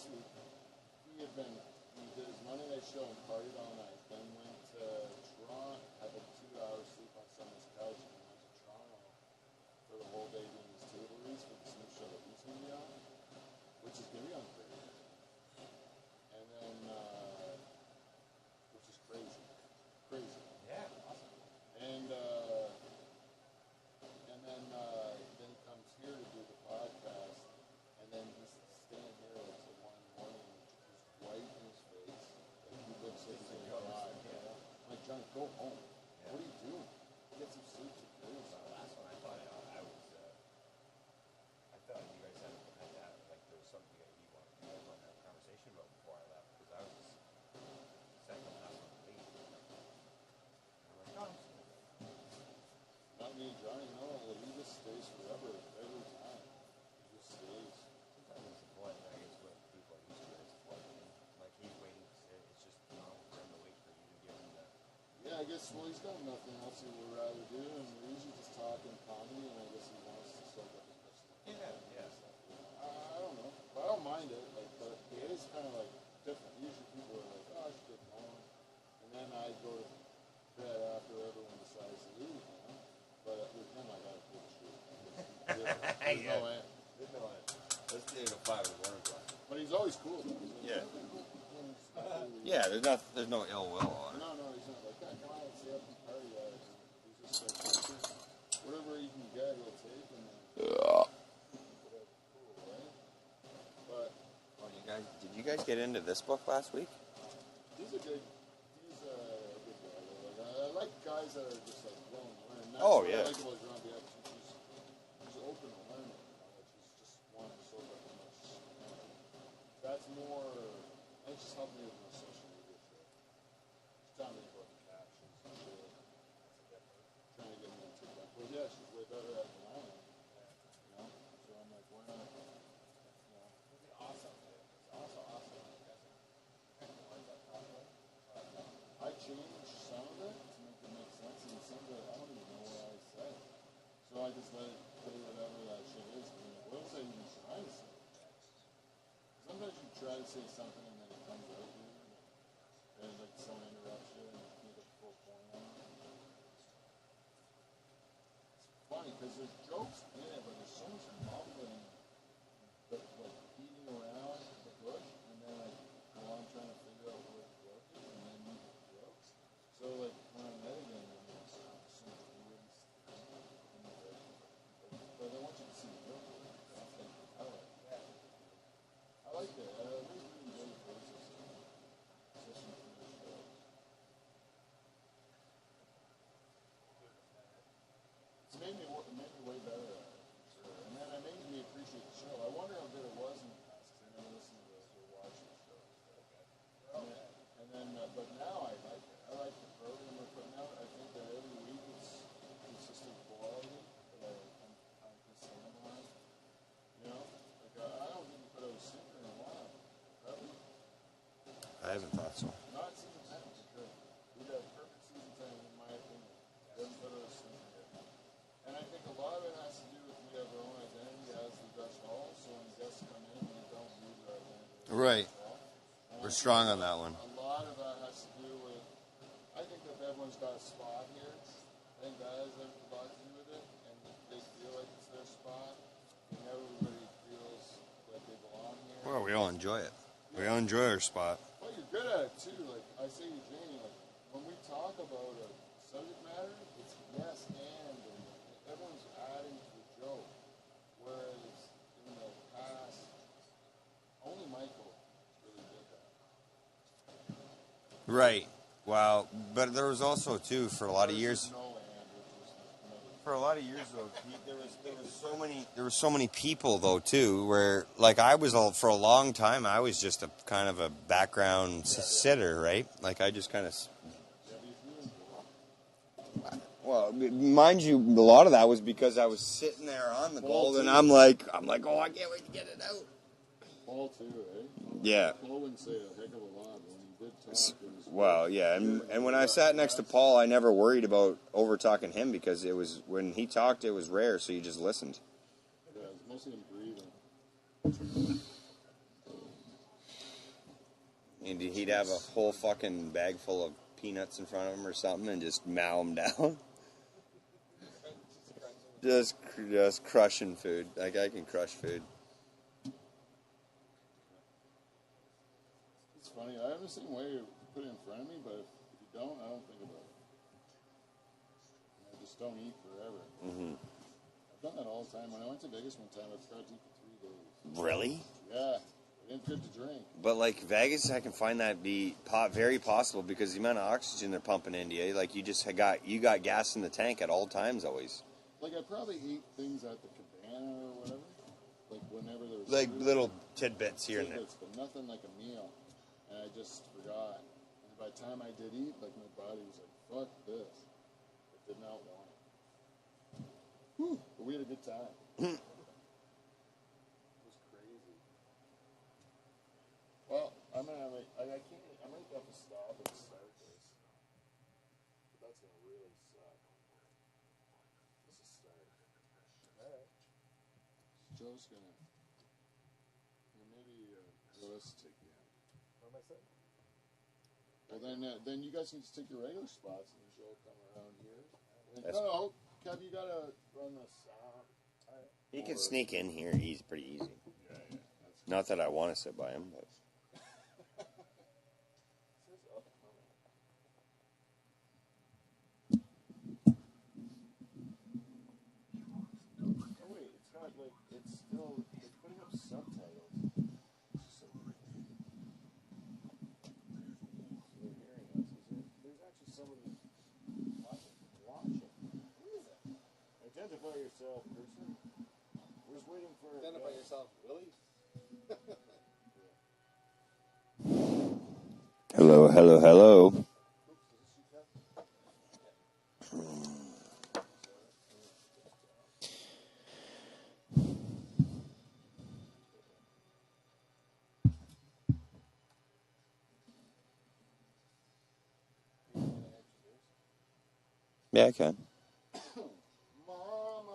last week, he did his Monday night show and partied all night, then went to Toronto, had like 2 hours sleep on someone's couch, and then went to Toronto for the whole day doing his table reads for this new show that he's going to be on, which is going to be on Thursday. And then, which is crazy. Crazy. Yeah, awesome. And then he comes here to do the podcast, and then he's staying here like till 1 in the morning, he's white in his face, like he looks like he's going to die. I'm like, John, go home. Yeah. What are you doing? Get some sleep. Last one I thought I thought you guys had that, like there was something that you wanted to have a conversation about before I left, because I was second last one to leave. And I'm like, not me and Johnny, no, he just stays forever, every time. He just stays. Sometimes it's the point, I guess what people are used to is what, like he's waiting to say, it's just normal for him to wait for you to give him the... Yeah, I guess, well, he's got nothing else he would rather do, and we're usually just talking comedy, and I guess he wants to soak up as much as he can. Yeah. I don't know, but I don't mind it, like, but it is kind of like different. Usually people are like, oh, I should get going, and then I go to bed after everyone decides to leave, you know? But with him, I gotta pull the shoot. There's no way. Let's do it at 5 in the morning. But he's always cool, though. Yeah. Yeah, there's no ill will on it. No, he's not like that. Come on, let's stay up and party. He's just like, whatever he can get, he'll take. And cool, right? But Did you guys get into this book last week? he's a good guy. Like, I like guys that are just like willing to learn. That's Oh, what yeah. I like about John B. He's open to learning. He's just wanting to soak up as much as he can. That's more. That's just helping me with my social media shit. She's telling me about the captions and shit. Trying to get me to TikTok. Well, yeah, she's way better at it than I am. You know? So I'm like, why not? You know? It'd be awesome. It's also awesome. I changed some of it to make it make sense, and some of it I don't even know what I said. So I just let it play whatever that shit is. I mean, what was I even trying to say? Sometimes you try to say something and then it comes out weird. There's like some interruption and you make a full point on it. It's funny because there's jokes in it, but there's so much mumbling, but like beating around the bush, and then like go on trying to figure out where the joke is, and then make the jokes. So like when I'm editing, I'm like, so much weird stuff in the bush. But I want you to see the joke. That's like I like that. I like that. I really enjoy the process, especially for this show. It's made me way better at it, for sure. And then it made me appreciate the show. I wonder how good it was in the past, because I never listened to this or watched the show. And then, but now I like it. I like the program we're putting out. I think that every week it's consistent quality that I'm concerned on. You know? Like, I don't think we put out a secret in a while. Probably. I haven't thought so. Not season 10, for sure. We got perfect season 10, in my opinion. Doesn't put out a season yet. And I think a lot of it has to do with we have our own identity as the Dutch Hall, so when guests come in, we don't lose our identity. Right. We're strong on that one. A lot of that has to do with, I think that everyone's got a spot here. I think that has a lot to do with it, and they feel like it's their spot, and everybody feels like they belong here. Well, we all enjoy it. We all enjoy our spot. Well, you're good at it too. Like I say to Janie, like when we talk about a subject matter, it's yes and everyone's adding to the joke. Whereas in the past, only Michael really did that. Right. Wow. But there was also too for a lot of years. No and, which was another. For a lot of years though, there was so many people though too, where like I was for a long time I was just a kind of a background sitter, right? Like I just kind of. Well, mind you, a lot of that was because I was sitting there on the gold, and I'm like, oh, I can't wait to get it out. Paul too, right? Yeah. Paul wouldn't say a heck of a lot, but when he did talk, it was Well, yeah, and when I sat next to Paul, I never worried about over talking him because it was when he talked, it was rare, so you just listened. Yeah, it was mostly him breathing. And he'd have a whole fucking bag full of peanuts in front of him or something and just mow them down. just crushing food. That guy can crush food. It's funny. I have the same way you put it in front of me, but if you don't, I don't think about it. I just don't eat forever. Mm-hmm. I've done that all the time. When I went to Vegas one time, I forgot to eat for 3 days. Really? Yeah. I didn't get to drink. But like Vegas, I can find that be very possible because the amount of oxygen they're pumping into you, like you got gas in the tank at all times always. Like I probably eat things at the cabana or whatever. Like whenever there was Like food, little tidbits here and there. but nothing like a meal. And I just forgot. And by the time I did eat, like my body was like, "Fuck this." I did not want it. Whew. But we had a good time. It was crazy. Well, I might have I might have to stop and start this. But that's gonna really suck. This is start. Alright. Joe's gonna maybe let's take the end. What am I saying? Well then you guys need to take your regular spots and Joe will come around here. No, Kev, you gotta run the sound. He can sneak in here. He's pretty easy. Yeah. Not that I want to sit by him, but. Oh wait, it's not like it's putting up subtitles. So they're hearing us. There's actually somebody watching. Who is that? Identify yourself, person. We're just waiting for. Identify yourself, Willie. Hello, hello, hello. Yeah, I can.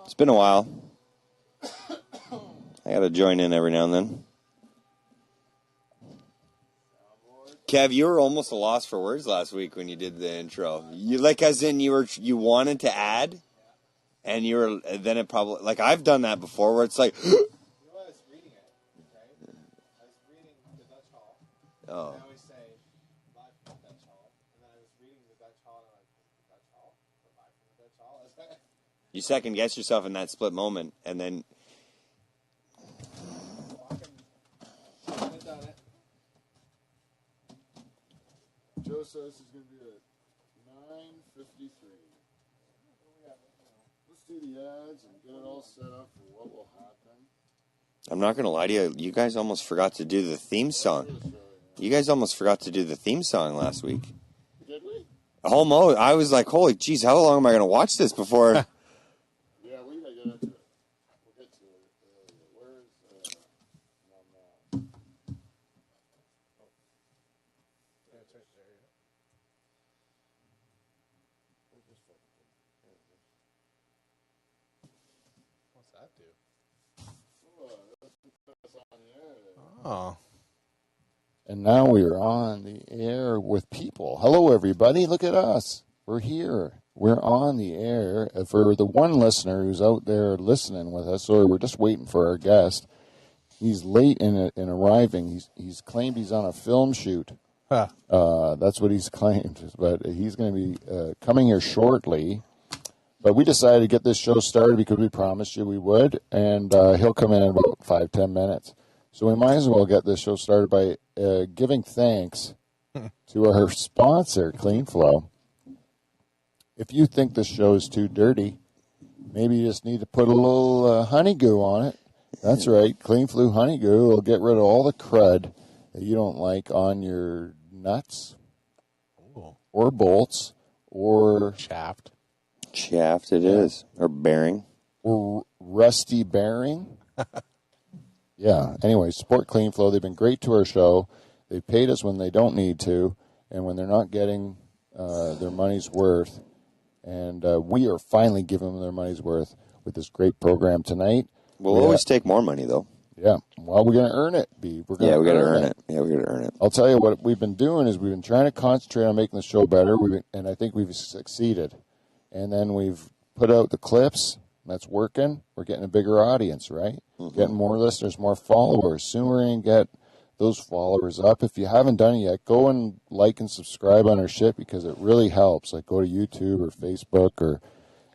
It's been a while. I gotta join in every now and then. Kev, you were almost a loss for words last week when you did the intro. You like, as in you wanted to add, and then it probably like I've done that before where it's like. You know, I was reading it, right? I was reading the Dutch Hall. Oh. I always say live from the Dutch Hall, and then I was reading the Dutch Hall, and I'm like, the Dutch Hall, the live from the Dutch Hall. You second guess yourself in that split moment, and then. Done it. Joe says he's going to be at 9:53. Let's do the ads and get it all set up for what will happen. I'm not gonna lie to you. You guys almost forgot to do the theme song. You guys almost forgot to do the theme song last week. Did we? Almost. I was like, holy jeez, how long am I gonna watch this before? Yeah, we got to get into it. We'll get to it earlier. Where's What's that do? that's on the air there. Oh. And now we are on the air with people. Hello, everybody. Look at us. We're here. We're on the air. For the one listener who's out there listening with us, or we're just waiting for our guest, he's late in arriving. He's claimed he's on a film shoot. Huh. That's what he's claimed. But he's going to be coming here shortly. But we decided to get this show started because we promised you we would, and he'll come in about 5-10 minutes. So we might as well get this show started by giving thanks to our sponsor, Clean Flow. If you think this show is too dirty, maybe you just need to put a little honey goo on it. That's right, Clean Flow honey goo will get rid of all the crud that you don't like on your nuts. Ooh. Or bolts or Shaft. Shaft, it is. Or bearing. Or rusty bearing. Yeah. Anyway, support Clean Flow. They've been great to our show. They've paid us when they don't need to, and when they're not getting their money's worth. And we are finally giving them their money's worth with this great program tonight. We'll always take more money, though. Yeah. Well, we're going to earn it, B. We're gonna we got to earn it. Yeah, we got to earn it. I'll tell you what we've been doing is we've been trying to concentrate on making the show better, and I think we've succeeded. And then we've put out the clips. That's working. We're getting a bigger audience, right? Mm-hmm. Getting more listeners, more followers. Soon we're going to get those followers up. If you haven't done it yet, go and like and subscribe on our shit because it really helps. Like go to YouTube or Facebook or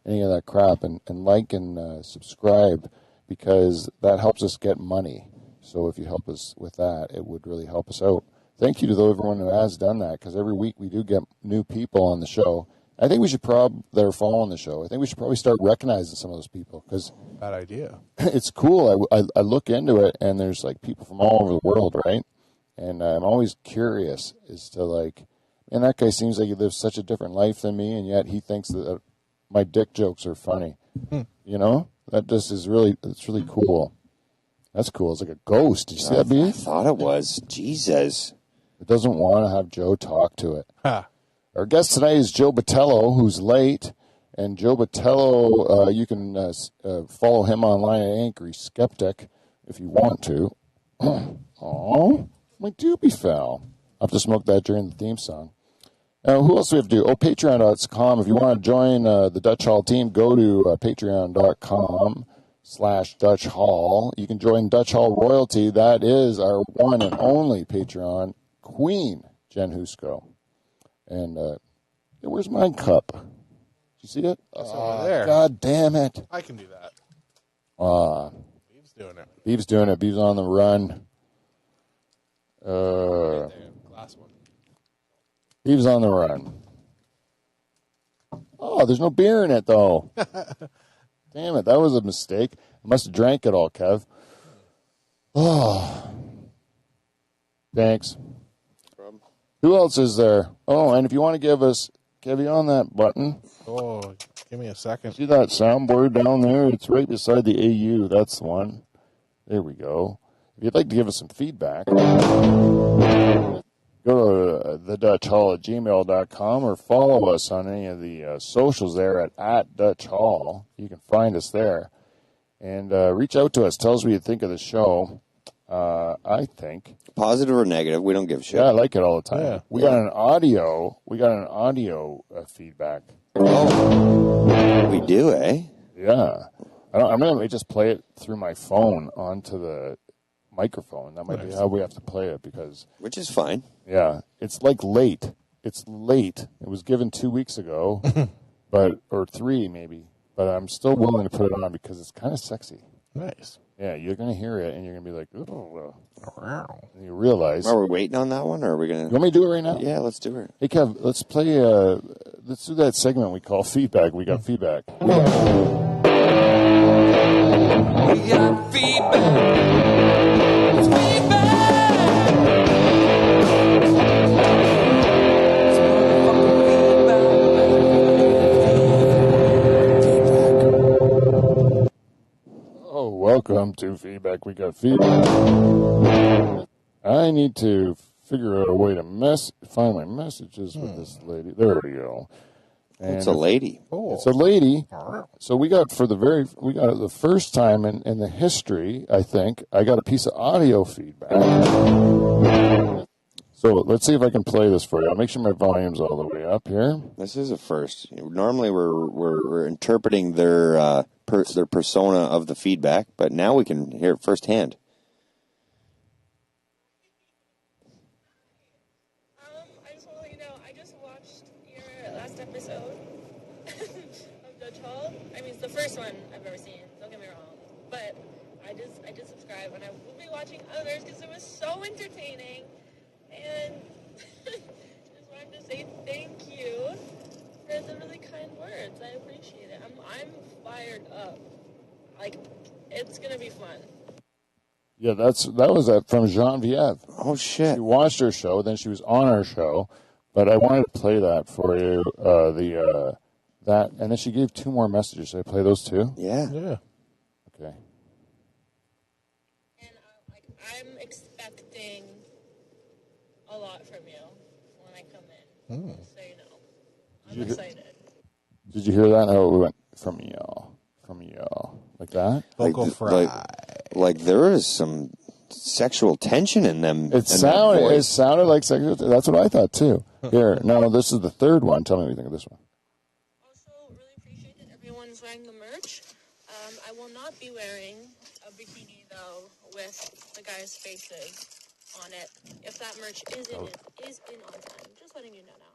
any of that crap and like and subscribe because that helps us get money. So if you help us with that, it would really help us out. Thank you to everyone who has done that because every week we do get new people on the show. I think we should that are following the show. I think we should probably start recognizing some of those people because Bad idea. it's cool. I look into it and there's like people from all over the world, right? And I'm always curious as to like, man, that guy seems like he lives such a different life than me, and yet he thinks that my dick jokes are funny. You know, that just is it's really cool. That's cool. It's like a ghost. Did you see that, B? I thought it was. Jesus. It doesn't want to have Joe talk to it. Ha. Our guest tonight is Joe Botelho, who's late. And Joe Botelho, you can follow him online at Angry Skeptic if you want to. Oh, my doobie fell. I'll have to smoke that during the theme song. Who else do we have to do? Oh, patreon.com. If you want to join the Dutch Hall team, go to patreon.com/Dutch Hall. You can join Dutch Hall Royalty. That is our one and only Patreon queen, Jen Husko. And where's my cup? Did you see it? It's over there. God damn it. I can do that. Beeve's doing it. Beeve's doing it. Beeve's on the run. Right there, glass one. Beeve's on the run. Oh, there's no beer in it, though. Damn it. That was a mistake. I must have drank it all, Kev. Oh. Thanks. Who else is there? Oh, and if you want to give us, Kev, you on that button? Oh, give me a second. See that soundboard down there? It's right beside the AU. That's the one. There we go. If you'd like to give us some feedback, go to thedutchhall@gmail.com or follow us on any of the socials there at Dutch Hall. You can find us there. And reach out to us. Tell us what you think of the show. I think. Positive or negative, we don't give a shit. Yeah, I like it all the time. Yeah. We got an audio feedback. Oh, we do, eh? Yeah. I'm going to just play it through my phone onto the microphone. That might be how we have to play it because... Which is fine. Yeah. It's like late. It's late. It was given 2 weeks ago, or 3 maybe. But I'm still willing to put it on because it's kind of sexy. Nice. Yeah, you're going to hear it, and you're going to be like, oh. And you realize... Are we waiting on that one, or are we going You want me to do it right now? Yeah, let's do it. Hey, Kev, let's play... let's do that segment we call feedback. We got feedback. We got feedback. It's feedback. It's motherfucking feedback. Oh, welcome to feedback. We got feedback. I need to figure out a way to find my messages with this lady. There we go. And It's a lady. Oh. It's a lady. So we got the first time in the history, I think, I got a piece of audio feedback. So let's see if I can play this for you. I'll make sure my volume's all the way up here. This is a first. Normally, we're interpreting their persona of the feedback, but now we can hear it firsthand. I just want to let you know, I just watched your last episode of Dutch Hall. I mean, it's the first one I've ever seen, don't get me wrong. But I did subscribe, and I will be watching others because it was so entertaining. And just wanted to say thank you for the really kind words. I appreciate it. I'm fired up. Like, it's going to be fun. Yeah, that was from Genevieve. Oh, shit. She watched her show, then she was on our show, but I wanted to play that for you, that, and then she gave 2 more messages. Should I play those 2? Yeah. Yeah. Okay. And I'm expecting a lot from you when I come in. Just so you know. I'm excited. Did you hear that? Oh, we went from y'all, like that. Vocal fry. Like there is some sexual tension in them. It sounded like sexual. That's what I thought too. Here, no, this is the third one. Tell me what you think of this one. Also, really appreciate that everyone's wearing the merch. I will not be wearing a bikini, though, with the guys' faces on it. If that merch is in on time. Just letting you know now.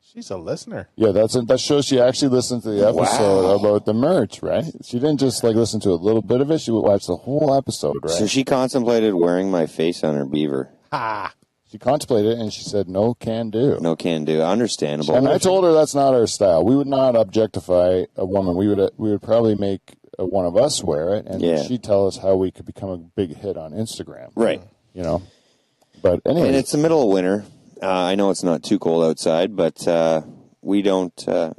She's a listener. Yeah, that shows she actually listened to the episode about the merch, right? She didn't just listen to a little bit of it. She watched the whole episode, right? So she contemplated wearing my face on her beaver. She contemplated it, and she said, no can do. No can do. Understandable. And I told her that's not our style. We would not objectify a woman. We would probably make one of us wear it, and she'd tell us how we could become a big hit on Instagram. Right. But anyway. And it's the middle of winter. I know it's not too cold outside, but we don't.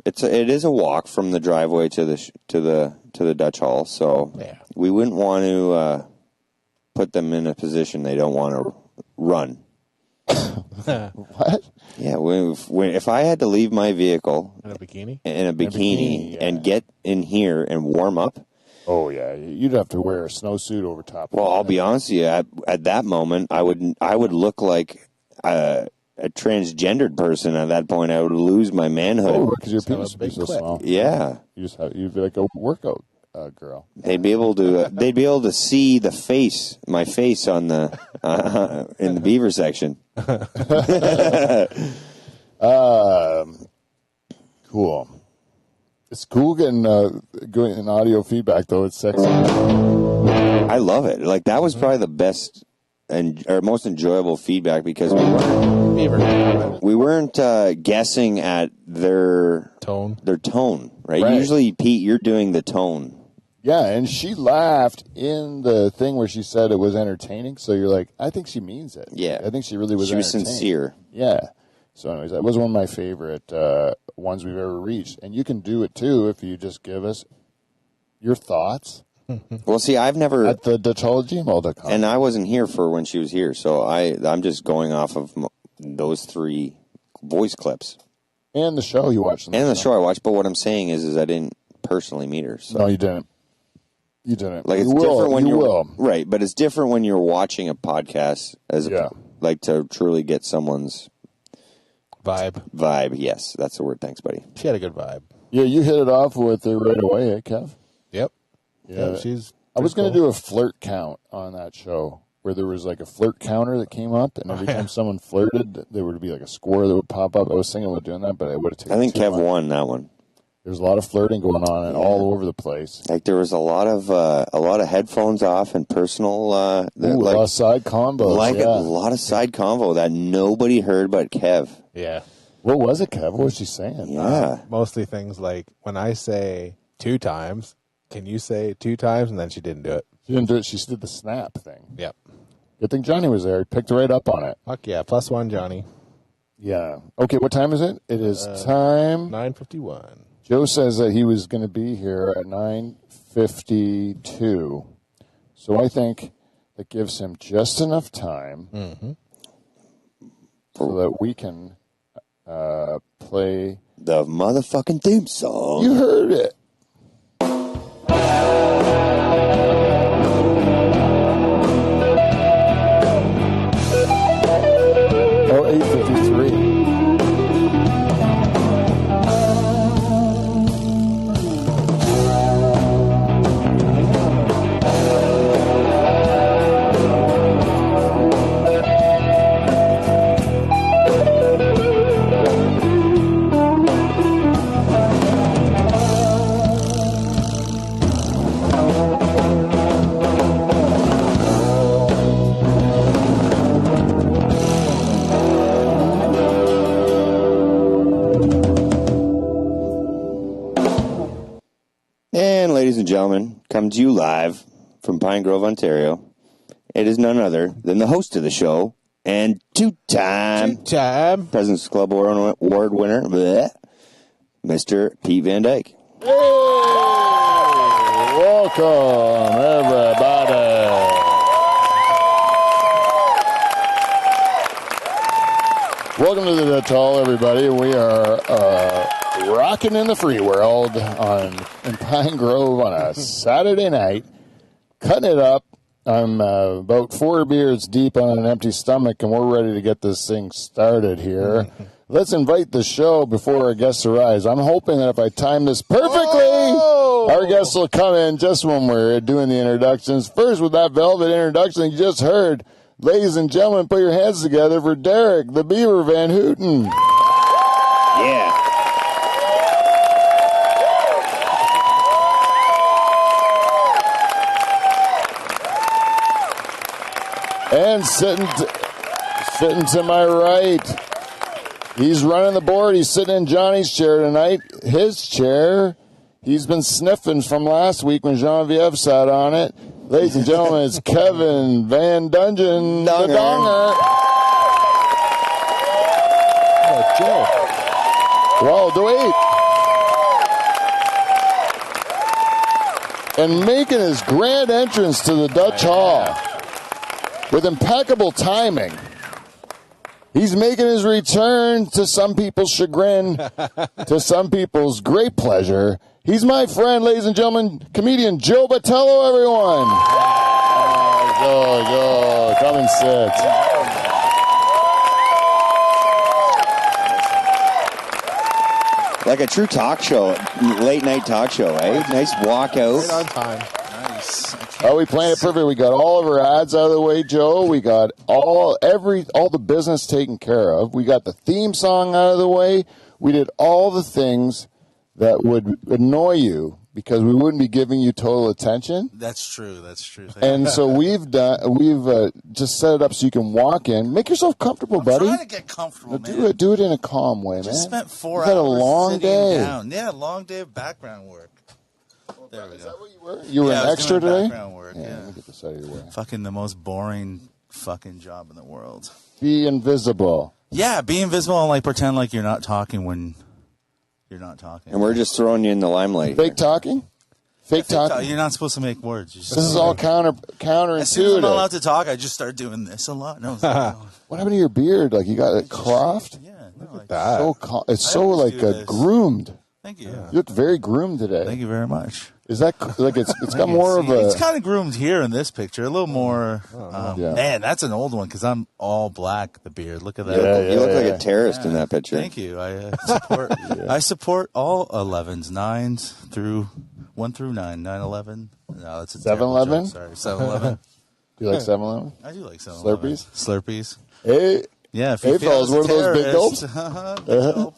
It is a walk from the driveway to the Dutch Hall, so we wouldn't want to put them in a position they don't want to run. What? Yeah, if I had to leave my vehicle in a bikini, and get in here and warm up. Oh yeah, you'd have to wear a snowsuit over top. Well, I'll be honest with you. At that moment, I would look like a transgendered person. At that point, I would lose my manhood. Oh, because your penis would be so small. Yeah, you'd be like a workout girl. They'd be able to see my face on the in the beaver section. Cool. It's cool getting audio feedback though. It's sexy. I love it. Like that was probably the best or most enjoyable feedback because we weren't guessing at their tone. Right? Usually, Pete, you're doing the tone. Yeah, and she laughed in the thing where she said it was entertaining. So you're like, I think she means it. Yeah, I think she really was. She was sincere. Yeah. So, anyways, that was one of my favorite ones we've ever reached, and you can do it too if you just give us your thoughts. Well, see, I've never at the DutchHall@gmail.com, and I wasn't here for when she was here, so I'm just going off of those 3 voice clips and the show you watched, and the show I watched. But what I'm saying is I didn't personally meet her. So. No, you didn't. You didn't. Like it's different when you're right, but it's different when you're watching a podcast like to truly get someone's vibe. Yes, that's the word. Thanks, buddy. She had a good vibe. Yeah, you hit it off with her right away, Kev. Yep. Yeah, she's. I was going to do a flirt count on that show where there was like a flirt counter that came up, and every time someone flirted, there would be like a score that would pop up. I was thinking about doing that, but it would have taken. I think Kev won that one. There's a lot of flirting going on all over the place. Like there was a lot of headphones off and personal. A lot of side combos. A lot of side convo that nobody heard but Kev. Yeah. What was it, Kev? What was she saying? Yeah. Mostly things like when I say 2 times, can you say 2 times? And then she didn't do it. She didn't do it. She did the snap thing. Yep. Good thing Johnny was there. He picked right up on it. Fuck yeah. +1, Johnny. Yeah. Okay, what time is it? It is time. 9:51. Joe says that he was going to be here at 9:52. So I think that gives him just enough time so that we can play the motherfucking theme song. You heard it. Oh, 8:53. Ladies and gentlemen, coming to you live from Pine Grove, Ontario. It is none other than the host of the show and two-time President's Club Award winner, Mr. Pete Van Dyke. Hey, welcome, everybody. Welcome to the Dutch Hall, everybody. We are rocking in the free world in Pine Grove on a Saturday night, cutting it up I'm about 4 beers deep on an empty stomach, and we're ready to get this thing started here. Let's invite the show before our guests arrive. I'm hoping that if I time this perfectly, our guests will come in just when we're doing the introductions. First, with that velvet introduction you just heard, ladies and gentlemen, put your hands together for Derek, the Beaver Van Houten. Yeah. And sitting to my right, he's running the board. He's sitting in Johnny's chair tonight. His chair, he's been sniffing from last week when Genevieve sat on it. Ladies and gentlemen, it's Kevin Van Dungeon, the Donger. Oh, Joe. Well, wait. And making his grand entrance to the Dutch Hall with impeccable timing. He's making his return, to some people's chagrin, to some people's great pleasure. He's my friend, ladies and gentlemen, comedian Joe Botelho, everyone. Go. Come and sit. Like a true talk show, late night talk show, eh? Nice walkout. Right on time. Nice. Oh, we planned it perfect. We got all of our ads out of the way, Joe. We got all the business taken care of. We got the theme song out of the way. We did all the things that would annoy you because we wouldn't be giving you total attention. That's true. And so we've just set it up so you can walk in. Make yourself comfortable, buddy. I'm trying to get comfortable, man. Do it in a calm way, Just man. spent 4 You've hours had a long sitting day. down. Yeah, long day of background work. There we Is go. that what you were? You were Yeah, I an was extra doing today? background work, yeah. Let me get this out of your way. Fucking the most boring fucking job in the world. Be invisible. Yeah, be invisible and like pretend like you're not talking when you're not talking. And we're just throwing you in the limelight. Fake talking? Fake talking? You're not supposed to make words. This is all As soon as I'm not counterintuitive. allowed to talk, I just start doing this a lot. No, it's like, no. What happened to your beard? Like you got it cropped? Yeah, no, like, That. It's so always like do this. groomed. thank you. You look very groomed today. Thank you very much. Is that like it's got more of a? It's kind of groomed here in this picture, a little more. Yeah. Man, that's an old one because I'm all black. The beard. Look at that. You look like a terrorist in that picture. Thank you. I support. I support all 11s, 9s through 1 through 9, 9, 11. No, that's a 7-Eleven? Sorry, 7-Eleven. Do you like 7-Eleven? I do like 7-Eleven. Slurpees? Slurpees. Hey, Yeah. If Hey, you feel fellas, as a what are those big terrorist, gulps? big gulp.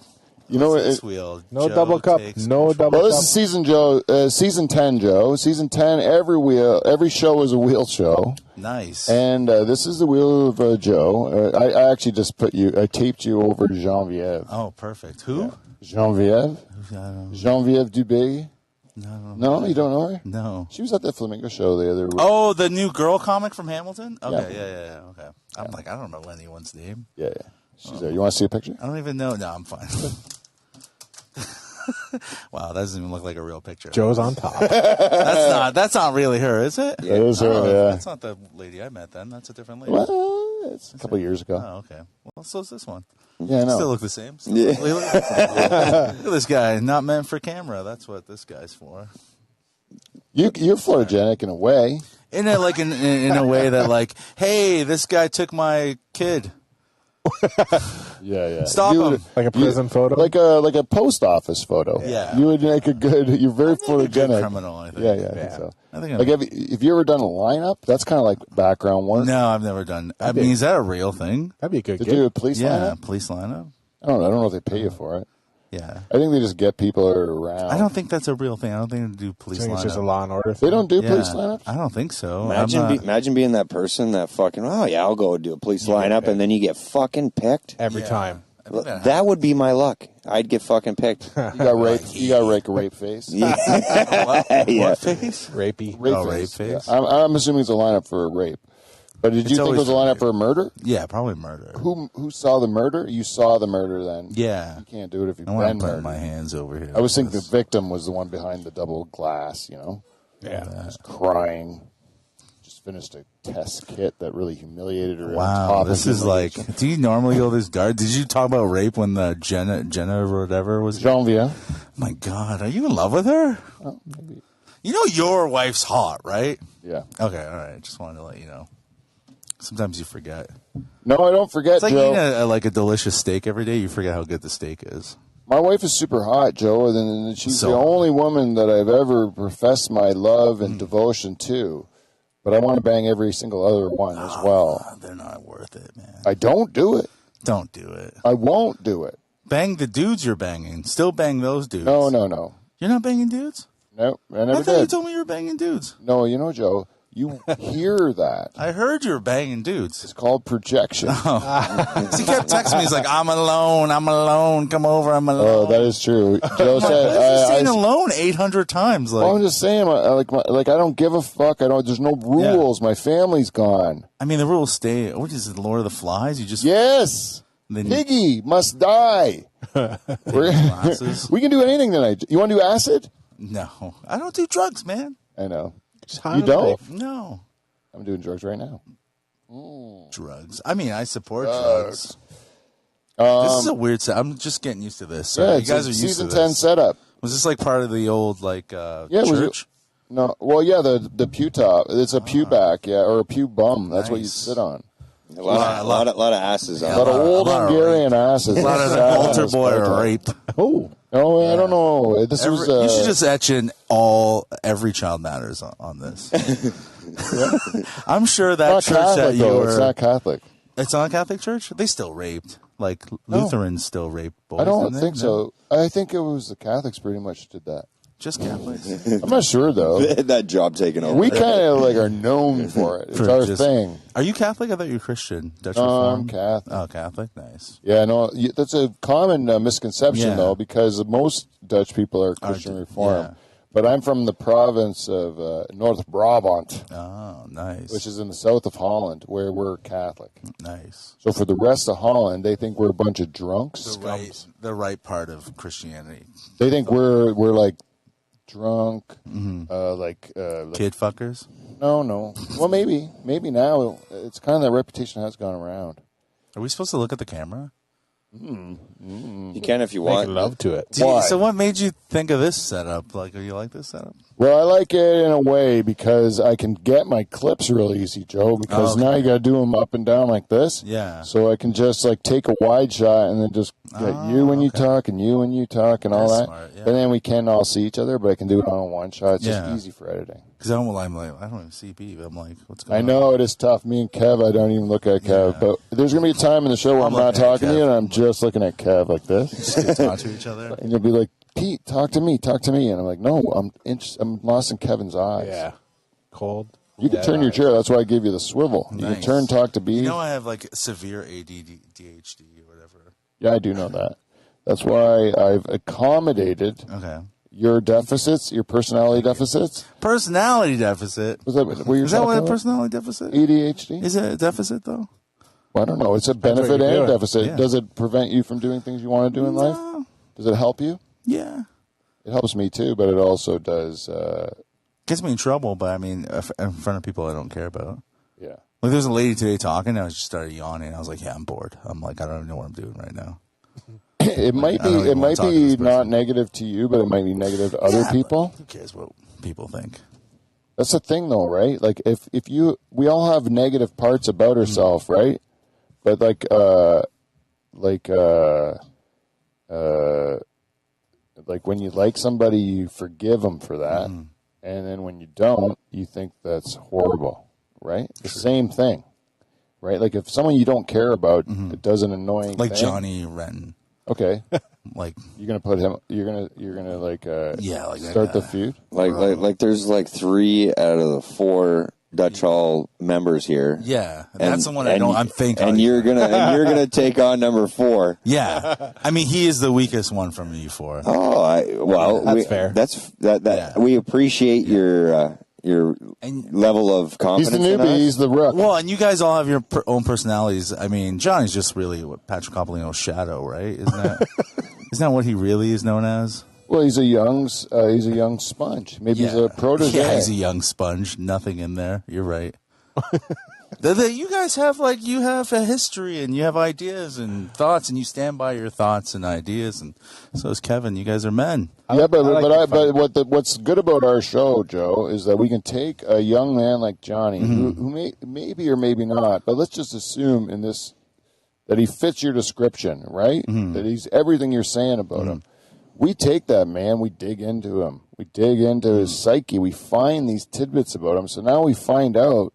you know what? This wheel. No Joe double cup. takes No control. double Well, this cup. is season 10, Joe. Season 10. Every show is a wheel show, Nice. and this is the wheel of Joe. I actually just I taped you over to Genevieve. Oh, perfect. Who? Genevieve. I don't, Genevieve Dubé. No, you don't know her? no. She was at the Flamingo show the other week. Oh, the new girl comic from Hamilton? Okay, Yeah. yeah. Okay. I'm like, I don't know anyone's name. Yeah. She's there. You want to see a picture? I don't even know. No, I'm fine. Wow, that doesn't even look like a real picture. Joe's on top. That's not really her, is it? It is her, Oh, yeah. That's not the lady I met then. That's a different lady. Well, it's a couple years ago. Oh, okay. Well, so is this one. Yeah, I know. Still look the same. Yeah. Look at this guy. Not meant for camera. That's what this guy's for. You're photogenic in a way. In a like in a way that like, hey, this guy took my kid. Yeah. Stop You him. would- Like a prison photo? Like a post office photo. Yeah. You would make a good. You're very I'd make a good photogenic. criminal, I think. Yeah, I think so. I think Like, have you ever done a lineup? That's kind of like background work. No, I've never done. I mean, is that a real thing? That'd be a good Did gig. you do a police Yeah, lineup? police lineup. I don't know if they pay you for it. Yeah, I think they just get people that are around. I don't think that's a real thing. I don't think they do police I think lineup. it's just a Law and Order They thing. don't do Yeah, police lineups. I don't think so. Imagine being that person that fucking, oh yeah, I'll go do a police lineup, and then you get fucking picked. Every time. I think That would be my luck. I'd get fucking picked. You got rape. You got a rape face. Yeah. What face? Rapey. Rape Oh, face. rape face. Yeah. I'm assuming it's a lineup for a rape. But did you think it always was a for lineup rape. for a murder? Yeah, probably murder. Who saw the murder? You saw the murder then. Yeah, You can't do it if you've I want been to put murdered. my hands over here. I was thinking the victim was the one behind the double glass, Yeah. just crying. Just finished a test kit that really humiliated her. on Wow, top this of is like. humiliation. Do you normally go this guard? Did you talk about rape when the Jenna or whatever was? Genevieve. My God, are you in love with her? Oh, maybe. You know your wife's hot, right? Yeah. Okay, all right. Just wanted to let you know. Sometimes you forget. No, I don't forget, It's like Joe. eating like a delicious steak every day. You forget how good the steak is. My wife is super hot, Joe, and she's So the hot. only woman that I've ever professed my love and devotion to. But I want to bang every single other one as well. They're not worth it, man. I don't do it. Don't do it. I won't do it. Bang the dudes you're banging. Still bang those dudes. No. You're not banging dudes? No, I I never thought you did. told me you were banging dudes. No, you know, Joe, you hear that. I heard you were banging dudes. It's called projection. He kept texting me. He's like, I'm alone. Come over. I'm alone. Oh, that is true. Joe He's said, saying alone 800 times. Like, I'm just saying, I don't give a fuck. There's no rules. My family's gone. I mean, the rules stay. What is it, the Lord of the Flies? You just Yes. Then Piggy must die. glasses. We can do anything tonight. You want to do acid? No, I don't do drugs, man. I know. Just high You on don't? life. No I'm doing drugs right now. drugs. I mean, I support drugs. Um, This is a weird set. I'm just getting used to this. So you it's guys a are used season to 10 this. setup. Was this like part of the old like Yeah, was it- church? No, well, yeah, the pew top. It's a pew back, yeah, or a pew bum. That's what you Nice. sit on. A lot of asses on. A lot of old a lot of Hungarian asses. A lot of Sad altar as boy part-time. rape. Oh, Oh, I don't know. This was. You should just etch in every child matters on this. I'm sure that not church that Catholic you though. were. It's not Catholic. It's not a Catholic church. They still raped. Like Lutherans still rape boys. I don't didn't they? think No? so. I think it was the Catholics pretty much did that. Just Catholics. I'm not sure though. That job taken over. We kind of like are known for it. It's For our just- thing. Are you Catholic? I thought you were Christian. Dutch No, Reformed. I'm Catholic. Oh, Catholic. Nice. Yeah, no, that's a common misconception Yeah. though, because most Dutch people are Christian Reformed. yeah. But I'm from the province of North Brabant, Oh, nice. which is in the south of Holland, where we're Catholic. nice. So for the rest of Holland, they think we're a bunch of drunks. The right part of Christianity. They think we're like drunk, like Kid fuckers. no. Well, maybe now it's kind of that reputation has gone around. Are we supposed to look at the camera? You can if you making want. love to it. Why? So what made you think of this setup? Like, do you like this setup? Well, I like it in a way because I can get my clips real easy, Joe. Because Oh, okay. now you got to do them up and down like this. Yeah. So I can just like take a wide shot and then just get you when you talk and you when you talk and all That's that. smart, yeah. And then we can all see each other, but I can do it on one shot. It's Yeah. just easy for editing. Because I'm like, I don't even see Beeb. I'm like, what's going I on? know it is tough. Me and Kev, I don't even look at Kev. Yeah. But there's going to be a time in the show where I'm not looking at talking to you Kev. and I'm just looking at Kev like this. Just talk to each other. And you'll be like, Pete, talk to me. And I'm like, no, I'm lost in Kevin's eyes. Yeah, cold. You can turn your chair. That's why I gave you the swivel. You can Nice. turn, talk to B. You know, I have like severe ADHD or whatever. Yeah, I do know that. That's why I've accommodated Okay. your deficits, your personality deficits. Personality deficit. Was that what you're Is that what a talking about? personality deficit? ADHD? Is it a deficit though? Well, I don't know. It's a what benefit you're and doing. deficit. Yeah. Does it prevent you from doing things you want to do in life? No. Does it help you? Yeah. It helps me too, but it also does. Gets me in trouble, but I mean, in front of people I don't care about. Yeah. Like, there was a lady today talking, and I just started yawning. I was like, yeah, I'm bored. I'm like, I don't even know what I'm doing right now. It might I don't be. even It wanna might talk to be this person. not negative to you, but it might be negative to other Yeah, but people. Who cares what people think? That's the thing, though, right? Like, if we all have negative parts about ourselves, right? But like when you like somebody, you forgive them for that, and then when you don't, you think that's horrible, right? The same thing, right? Like if someone you don't care about does an annoying Like thing, Johnny Renton. okay, Like, you're gonna put him. You're gonna like yeah, like that start the guy. feud. Like there's like 3 out of the 4 Dutch Hall members here. Yeah, that's the one I don't. I'm thinking. And you're gonna take on number 4. Yeah, I mean, he is the weakest one from you four. Oh, That's fair. That Yeah. we appreciate your And level of He's the confidence in newbie. us. He's the rook. well, and you guys all have your own personalities. I mean, Johnny's just really what Patrick Coppolino's shadow, right? Isn't that what he really is known as? Well, he's a young sponge. Maybe he's a protege. Yeah, he's a young sponge. Nothing in there. You're right. You guys have you have a history and you have ideas and thoughts and you stand by your thoughts and ideas, and so is Kevin. You guys are men. What's good about our show, Joe, is that we can take a young man like Johnny, who maybe or maybe not, but let's just assume in this that he fits your description, right? That he's everything you're saying about him. We take that man, we dig into him, we dig into his psyche, we find these tidbits about him. So now we find out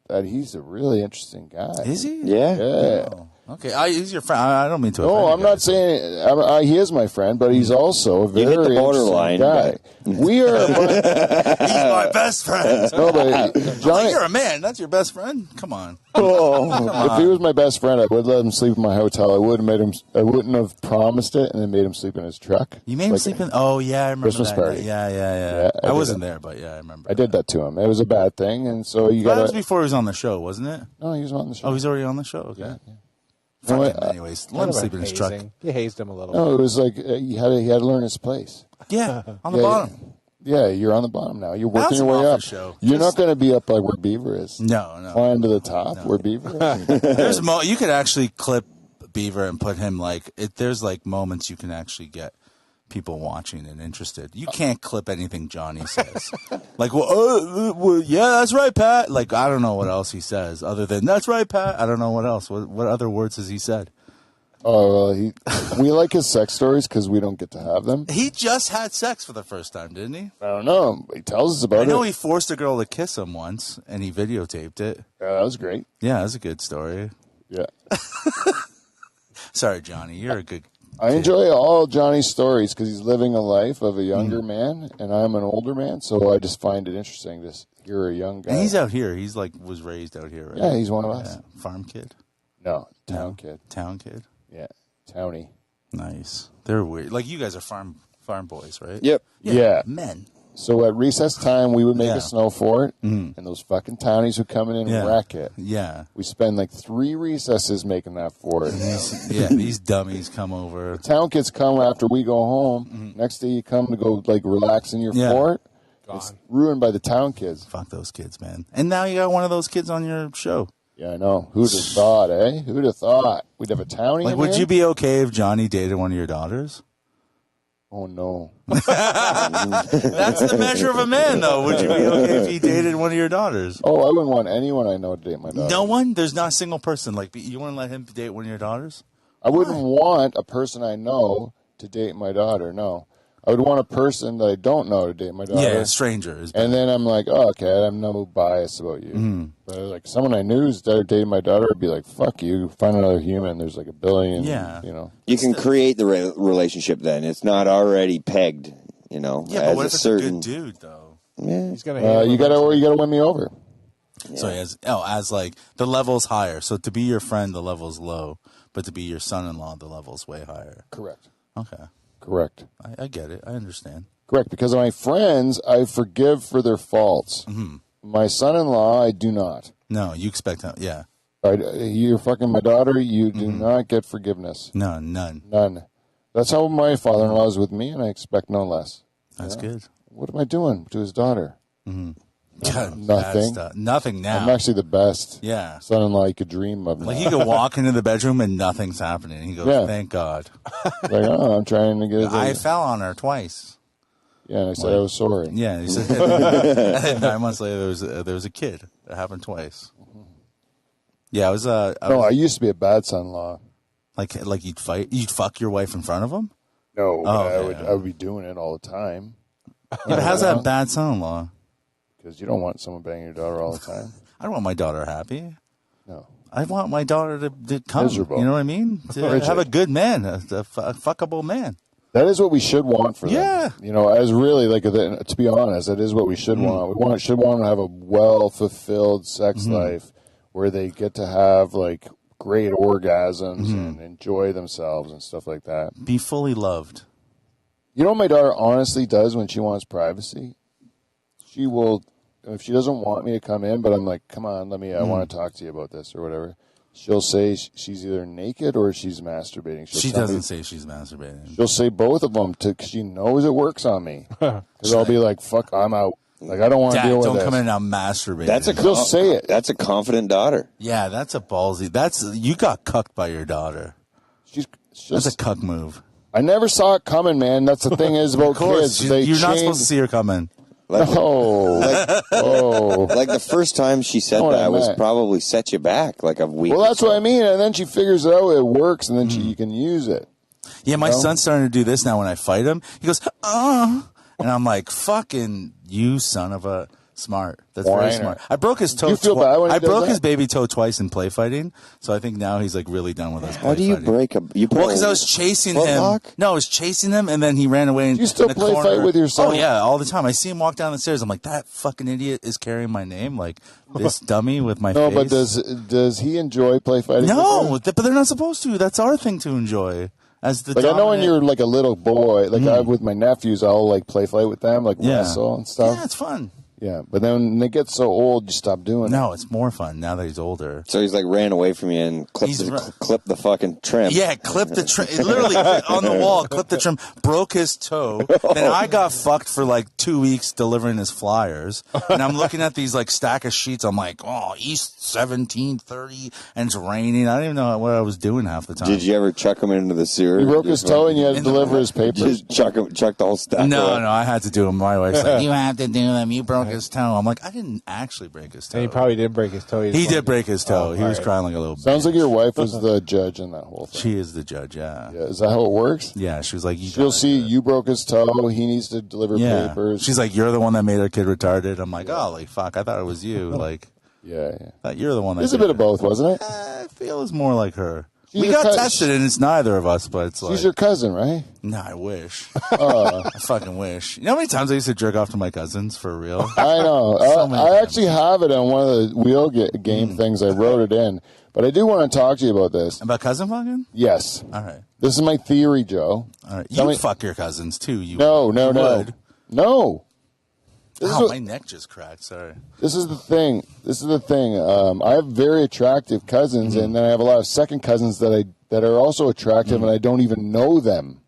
that he's a really interesting guy. Is he? Yeah. Oh, okay. He's your friend. I don't mean to. No, I'm not saying he is my friend, but he's also a very hit the borderline guy. We are. He's my best friend. No, but Johnny, you're a man. That's your best friend. Come on. If he was my best friend, I would let him sleep in my hotel. I wouldn't have promised it and then made him sleep in his truck. You made him sleep in. Oh yeah, I remember Christmas that. party. Yeah. I wasn't there, but yeah, I remember. I did that to him. It was a bad thing, and so you got. That was before he was on the show, wasn't it? No, he was on the show. Oh, he's already on the show. Okay. Yeah. Fuck him anyways, let him sleep in his truck. You hazed him a little. No, it was like he had to learn his place. Yeah, on the bottom. Yeah, you're on the bottom now. You're working your way up. You're not going to be up like where Beaver is. No. Climb to the top where Beaver is. You could actually clip Beaver and put him there's moments you can actually get people watching and interested. You can't clip anything Johnny says. Yeah, that's right, Pat. I don't know what else he says other than that's right, Pat. I don't know what else. What other words has he said? Oh, we like his sex stories because we don't get to have them. He just had sex for the first time, didn't he? I don't know. He tells us about it. I know he forced a girl to kiss him once, and he videotaped it. Yeah, that was great. Yeah, that's a good story. Yeah. Sorry, Johnny. You're a good I enjoy all Johnny's stories because he's living a life of a younger man, and I'm an older man, so I just find it interesting to hear a young guy. And he's out here. He's was raised out here, right? Yeah, he's one of us. Yeah. Farm kid? No, town kid. Town kid? Yeah, townie. Nice. They're weird. You guys are farm boys, right? Yep. Yeah. Men. So at recess time, we would make a snow fort, and those fucking townies would come in and wreck it. Yeah. We spend 3 recesses making that fort. These dummies come over. The town kids come after we go home. Next day you come to go relax in your fort. Gone. It's ruined by the town kids. Fuck those kids, man. And now you got one of those kids on your show. Yeah, I know. Who'd have thought, eh? Who'd have thought? We'd have a townie in would here? you be okay if Johnny dated one of your daughters? Oh, no. That's the measure of a man, though. Would you be okay if he dated one of your daughters? Oh, I wouldn't want anyone I know to date my daughter. No one? There's not a single person. You wouldn't let him date one of your daughters? I wouldn't want a person I know to date my daughter, no. I would want a person that I don't know to date my daughter. Yeah, a stranger. And then I'm like, oh, okay, I have no bias about you. But someone I knew who's dating my daughter would be like, fuck you, find another human. There's a billion, You can create the relationship then. It's not already pegged, Yeah, but what if it's a good dude, though? Yeah. He's gonna. You gotta win me over. Yeah. So as the level's higher. So to be your friend, the level's low. But to be your son-in-law, the level's way higher. Correct. Okay. Correct. I get it. I understand. Correct. Because my friends, I forgive for their faults. My son-in-law, I do not. No, you expect him. Yeah. You're fucking my daughter. You do not get forgiveness. No, none. None. That's how my father-in-law is with me, and I expect no less. That's good. What am I doing to his daughter? God, Nothing. Nothing now. I'm actually the best Yeah. son-in-law you could dream of. He could walk into the bedroom and nothing's happening. He goes, thank God. I'm trying to get it. I fell on her twice. Yeah, and I said I was sorry. Yeah, he said. And then 9 months later, there was a kid. It happened twice. Yeah, I used to be a bad son-in-law. Like you'd fuck your wife in front of him. No, but okay. I would be doing it all the time. Yeah, but how's that bad son-in-law? Because you don't want someone banging your daughter all the time. I don't want my daughter happy. No. I want my daughter to come. Miserable. You know what I mean? To have a good man, a fuckable man. That is what we should want for them. Yeah. As really, to be honest, that is what we should want. We should want to have a well-fulfilled sex life where they get to have, great orgasms and enjoy themselves and stuff like that. Be fully loved. You know what my daughter honestly does when she wants privacy? She will, if she doesn't want me to come in, but I'm like, come on, I want to talk to you about this or whatever. She'll say she's either naked or she's masturbating. She doesn't say she's masturbating. She'll say both of them because she knows it works on me. Because I'll be like, fuck, I'm out. Like, I don't want to Dad, deal with don't this. come in now masturbating. That's a She'll say it. That's a confident daughter. Yeah, that's a ballsy. You got cucked by your daughter. She's That's just, a cuck move. I never saw it coming, man. That's the thing is about Of course, kids. They you're not change- supposed to see her coming. Like, Oh. like the first time she said Know what I that was meant. probably set you back like a week. Well, that's what I mean. And then she figures it out. It works, and then you can use it. Yeah, my No? son's starting to do this now when I fight him. He goes, and I'm like, fucking you son of a smart. That's very Whiner. smart. I broke his toe. You feel bad when he I does broke that? his baby toe twice in play fighting. So I think now he's like really done with us. How do you break a? You Well, because I was chasing him. footlock? No, I was chasing him, and then he ran away. You still in the play corner. fight with your son? Oh yeah, all the time. I see him walk down the stairs. I'm like, that fucking idiot is carrying my name, like this dummy with my No, face. but does he enjoy play fighting? No, with you? but they're not supposed to. That's our thing to enjoy. As the Like, I know when dominant- you're like a little boy, like I with my nephews, I'll like play fight with them, like Yeah. wrestle and stuff. Yeah, it's fun. Yeah, but then when they get so old, you stop doing it. No, it's more fun now that he's older. So he's like ran away from you and clipped He's clip the fucking trim. Yeah, clip the trim. Literally on the wall, clip the trim. Broke his toe. Then I got fucked for like 2 weeks delivering his flyers. And I'm looking at these like stack of sheets. I'm like, oh, East 1730, and it's raining. I don't even know what I was doing half the time. Did you ever chuck him into the sewer? He broke his toe and you had to In the- deliver his papers. Just chuck the whole stack. No, away. no, I had to do them. My wife's like, you have to do them. You broke his toe. I'm like, I didn't actually break his toe. And he probably did break his toe. He did break his toe. Oh, He was alright. crying like a little Sounds bitch. like your wife was the judge in that whole thing. She is the judge, yeah. Yeah, is that how it works? Yeah, she was like, you She'll gotta see do it. you broke his toe. He needs to deliver Yeah. papers. She's like, you're the one that made our kid retarded. I'm like, oh, like, fuck, I thought it was you. Like, yeah. you're the one that There's a did bit of it. both, wasn't it? I feel it's more like her. She's We your got cou- tested, and it's neither of us, but it's like, She's your cousin, right? no, I wish. I fucking wish. You know how many times I used to jerk off to my cousins for real? I know. many I times. actually have it on one of the wheel game things. I wrote it in. But I do want to talk to you about this. About cousin fucking? Yes. All right. This is my theory, Joe. All right. Tell You me- fuck your cousins, too. You No. would. No. This is Ow, what- my neck just cracked. Sorry. This is the thing. I have very attractive cousins, and then I have a lot of second cousins that are also attractive, and I don't even know them.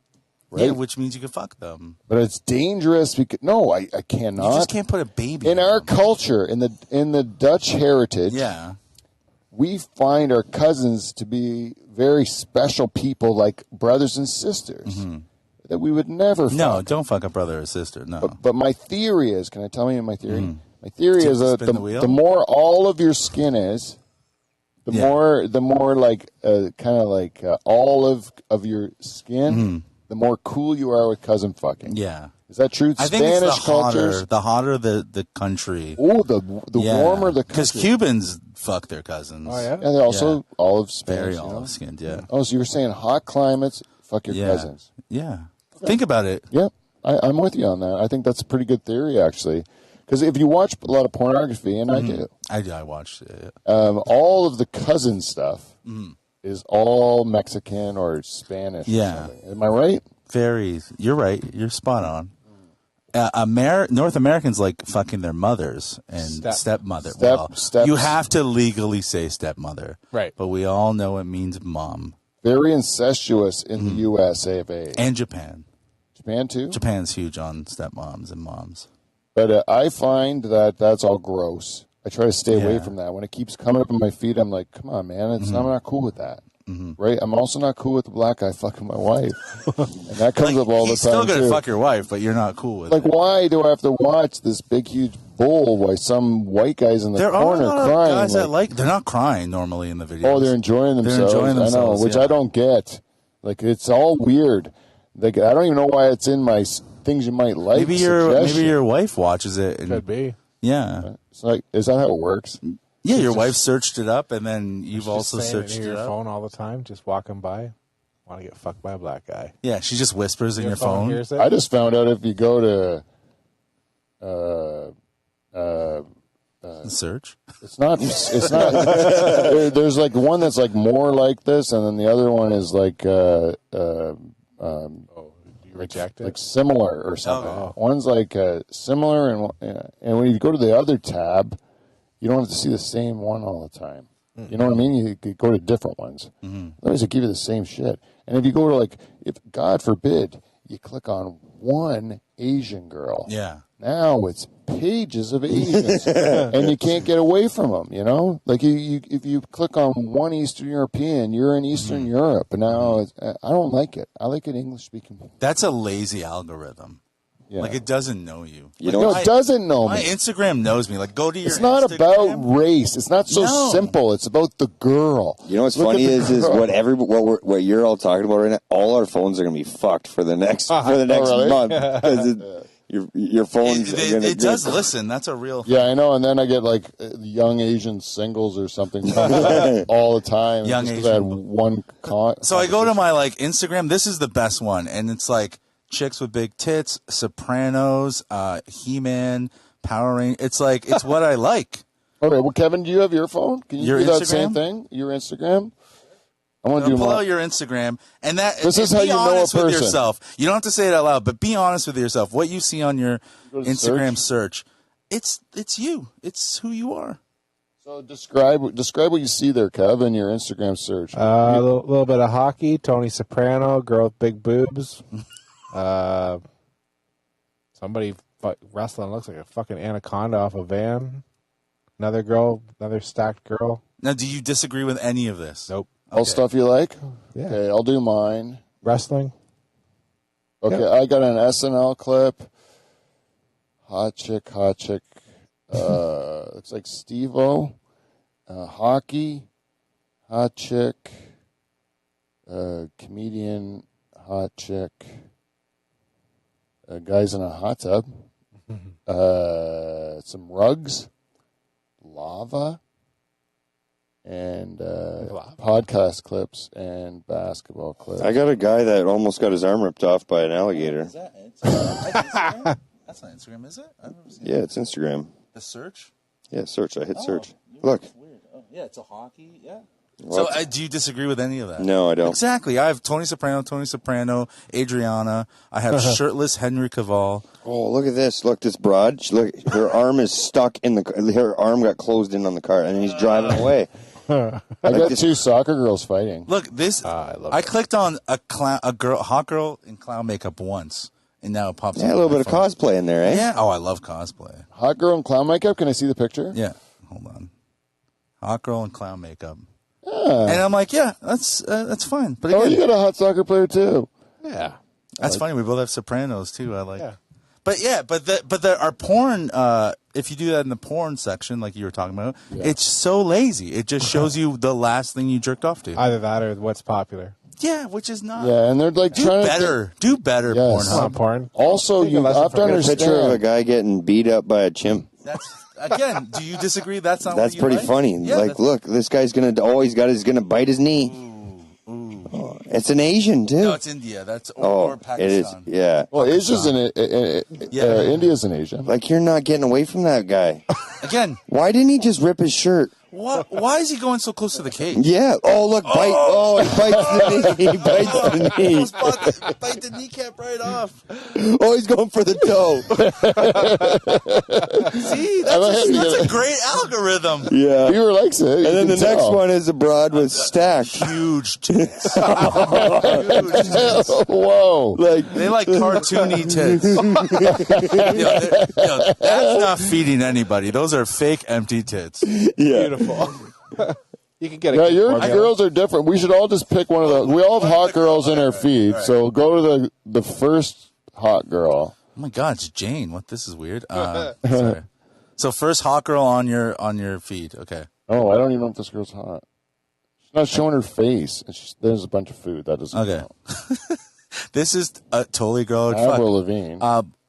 Right? Yeah, which means you can fuck them. But it's dangerous because I You cannot. just can't put a baby In our culture, in the Dutch heritage, Yeah. we find our cousins to be very special people, like brothers and sisters that we would never. No, fuck. don't fuck a brother or sister. No. But my theory is, can I tell you my theory? My theory is that Spin the wheel? the more all of your skin is, the Yeah. more like kind of like olive of your skin, the more cool you are with cousin fucking. Yeah. Is that true? I think Spanish it's cultures. the hotter the country. Oh, the warmer the Because country. Cubans fuck their cousins. Oh, yeah? And they're also Yeah. olive Spanish. Very you know? olive skinned, yeah. Oh, so you were saying hot climates, fuck your Yeah. cousins. Yeah. Think about it. Yep, I'm with you on that. I think that's a pretty good theory, actually. Because if you watch a lot of pornography, and I do, I watched it. all of the cousin stuff is all Mexican or Spanish. or Yeah. something. Am I right? You're right. You're spot on. North Americans like fucking their mothers and stepmother. Steps. You have to legally say stepmother. Right. But we all know it means mom. Very incestuous in the USA of A. And Japan. Japan too? Japan's huge on stepmoms and moms. But I find that that's all gross. I try to stay away Yeah. from that. When it keeps coming up in my feed, I'm like, come on, man. I'm not cool with that. Right? I'm also not cool with the black guy fucking my wife. And that comes up all the He's time, still gonna too. fuck your wife, but you're not cool with Like, it. why do I have to watch this big, huge bull while some white guy's in the There are a corner lot of crying? guys that like. They're not crying normally in the videos. oh, they're enjoying They're themselves. enjoying I know, themselves, which yeah. I don't get. Like, it's all weird. Like, I don't even know why it's in my things you might like. Maybe suggestion. your wife watches it. And, Could be. yeah. It's like, is that how it works? Yeah, your wife searched it up, and then you've Just also saying searched near it your up. phone all the time, just walking by. Want to get fucked by a black guy. Yeah, she just whispers in your phone. hears it. I just found out if you go to Search. it's not there's like one that's like more like this, and then the other one is like You reject it. like similar or something. Oh. One's like similar, and when you go to the other tab, you don't have to see the same one all the time. You know what I mean? You could go to different ones. Otherwise, they give you the same shit. And if you go to like, if God forbid, you click on one Asian girl, Yeah. now it's pages of Asians, and you can't get away from them. You know, like if you click on one Eastern European, you're in Eastern Europe. And now I don't like it. I like it English speaking. That's a lazy algorithm. Yeah. Like, it doesn't know you. No, it doesn't know my me. Instagram knows me. Like, go to your It's not Instagram. about race. It's not so simple. It's about the girl. You know what's Look funny at the is girl. what you're all talking about right now. All our phones are gonna be fucked for the next really? month because your phones. It does listen. That's a real thing. Yeah, I know. And then I get like young Asian singles or something coming up all the time. Young just 'cause I had Asian. one So I go to my like Instagram. This is the best one, and it's like chicks with big tits, Sopranos, He-Man, Power Rangers. It's like it's what I like. Okay, well, Kevin, do you have your phone? Can you Your do that Instagram? same thing? Your Instagram? I want to do Pull mine. out your Instagram, and This is and how be you know a honest with person. yourself. You don't have to say it out loud, but be honest with yourself. What you see on your Go to Instagram search, it's you. It's who you are. So describe what you see there, Kev, in your Instagram search. A little bit of hockey. Tony Soprano, girl with big boobs. Somebody wrestling looks like a fucking anaconda off a van. Another girl, another stacked girl. Now, do you disagree with any of this? Nope. All stuff you like? Yeah. Okay, I'll do mine. Wrestling. Okay, Yep. I got an SNL clip. Hot chick. Looks like Steve-O. Hockey. Hot chick. Comedian. Hot chick. Guys in a hot tub. Some rugs. Lava. And podcast clips and basketball clips. I got a guy that almost got his arm ripped off by an alligator. Is that Instagram? That's not Instagram, is it? I've never seen Yeah, it's Instagram. the search. Yeah, search. I hit search. Look. Weird. Oh, yeah, it's a hockey. Yeah. Well, So, do you disagree with any of that? no, I don't. Exactly. I have Tony Soprano, Adriana. I have shirtless Henry Cavill. Oh, look at this. Look, this broad. Look, her arm is stuck in her arm got closed in on the car, and he's driving away. I got two soccer girls fighting. Look, this. I clicked on a hot girl in clown makeup once, and now it pops up. Yeah, a little bit of cosplay in there, eh? Yeah. Oh, I love cosplay. Hot girl in clown makeup. Can I see the picture? Yeah. Hold on. Hot girl in clown makeup. And I'm like, yeah, that's fine. But Oh, again, you got a hot soccer player too. Yeah. that's funny. We both have Sopranos too. I like. Yeah. But our porn. If you do that in the porn section, like you were talking about, it's so lazy. It just shows you the last thing you jerked off to. Either that or what's popular. Yeah, which is not. Yeah, and they're like Do trying better. Do better, Yes. It's not Pornhub. porn. Also, Take a you lesson have to from it. A picture of a understand. guy getting beat up by a chimp. That's again. Do you disagree? That's not. That's what you pretty like? funny. Yeah, like, that's- look, this guy's gonna. Oh, he's gonna bite his knee. Oh, it's an Asian too. No, it's India. That's or Oh, it is. Pakistan. Yeah. Well, Asia's an Yeah. India's an Asian. Like, you're not getting away from that guy. Again, Why didn't he just rip his shirt? what? Why is he going so close to the cage? Yeah. Oh, look, bite. Oh, he bites the knee. He bites the knee. Almost bite the kneecap right off. Oh, he's going for the toe. See, that's a great algorithm. Yeah. Viewer likes it. And then the next one is abroad with stacked. Huge tits. Huge tits. Whoa! Like, They like cartoony tits. That's not feeding anybody. Those are fake empty tits. yeah. Beautiful. You can get a Yeah, cute your formula. girls are different. We should all just pick one of those. We all have hot girls in our feed, so go to the first hot girl. Oh my God, it's Jane. What? This is weird. Sorry. So first hot girl on your feed. Okay. Oh, I don't even know if this girl's hot. She's not showing her face. There's a bunch of food. That doesn't Okay. count. This is a totally girl. Avril Lavigne.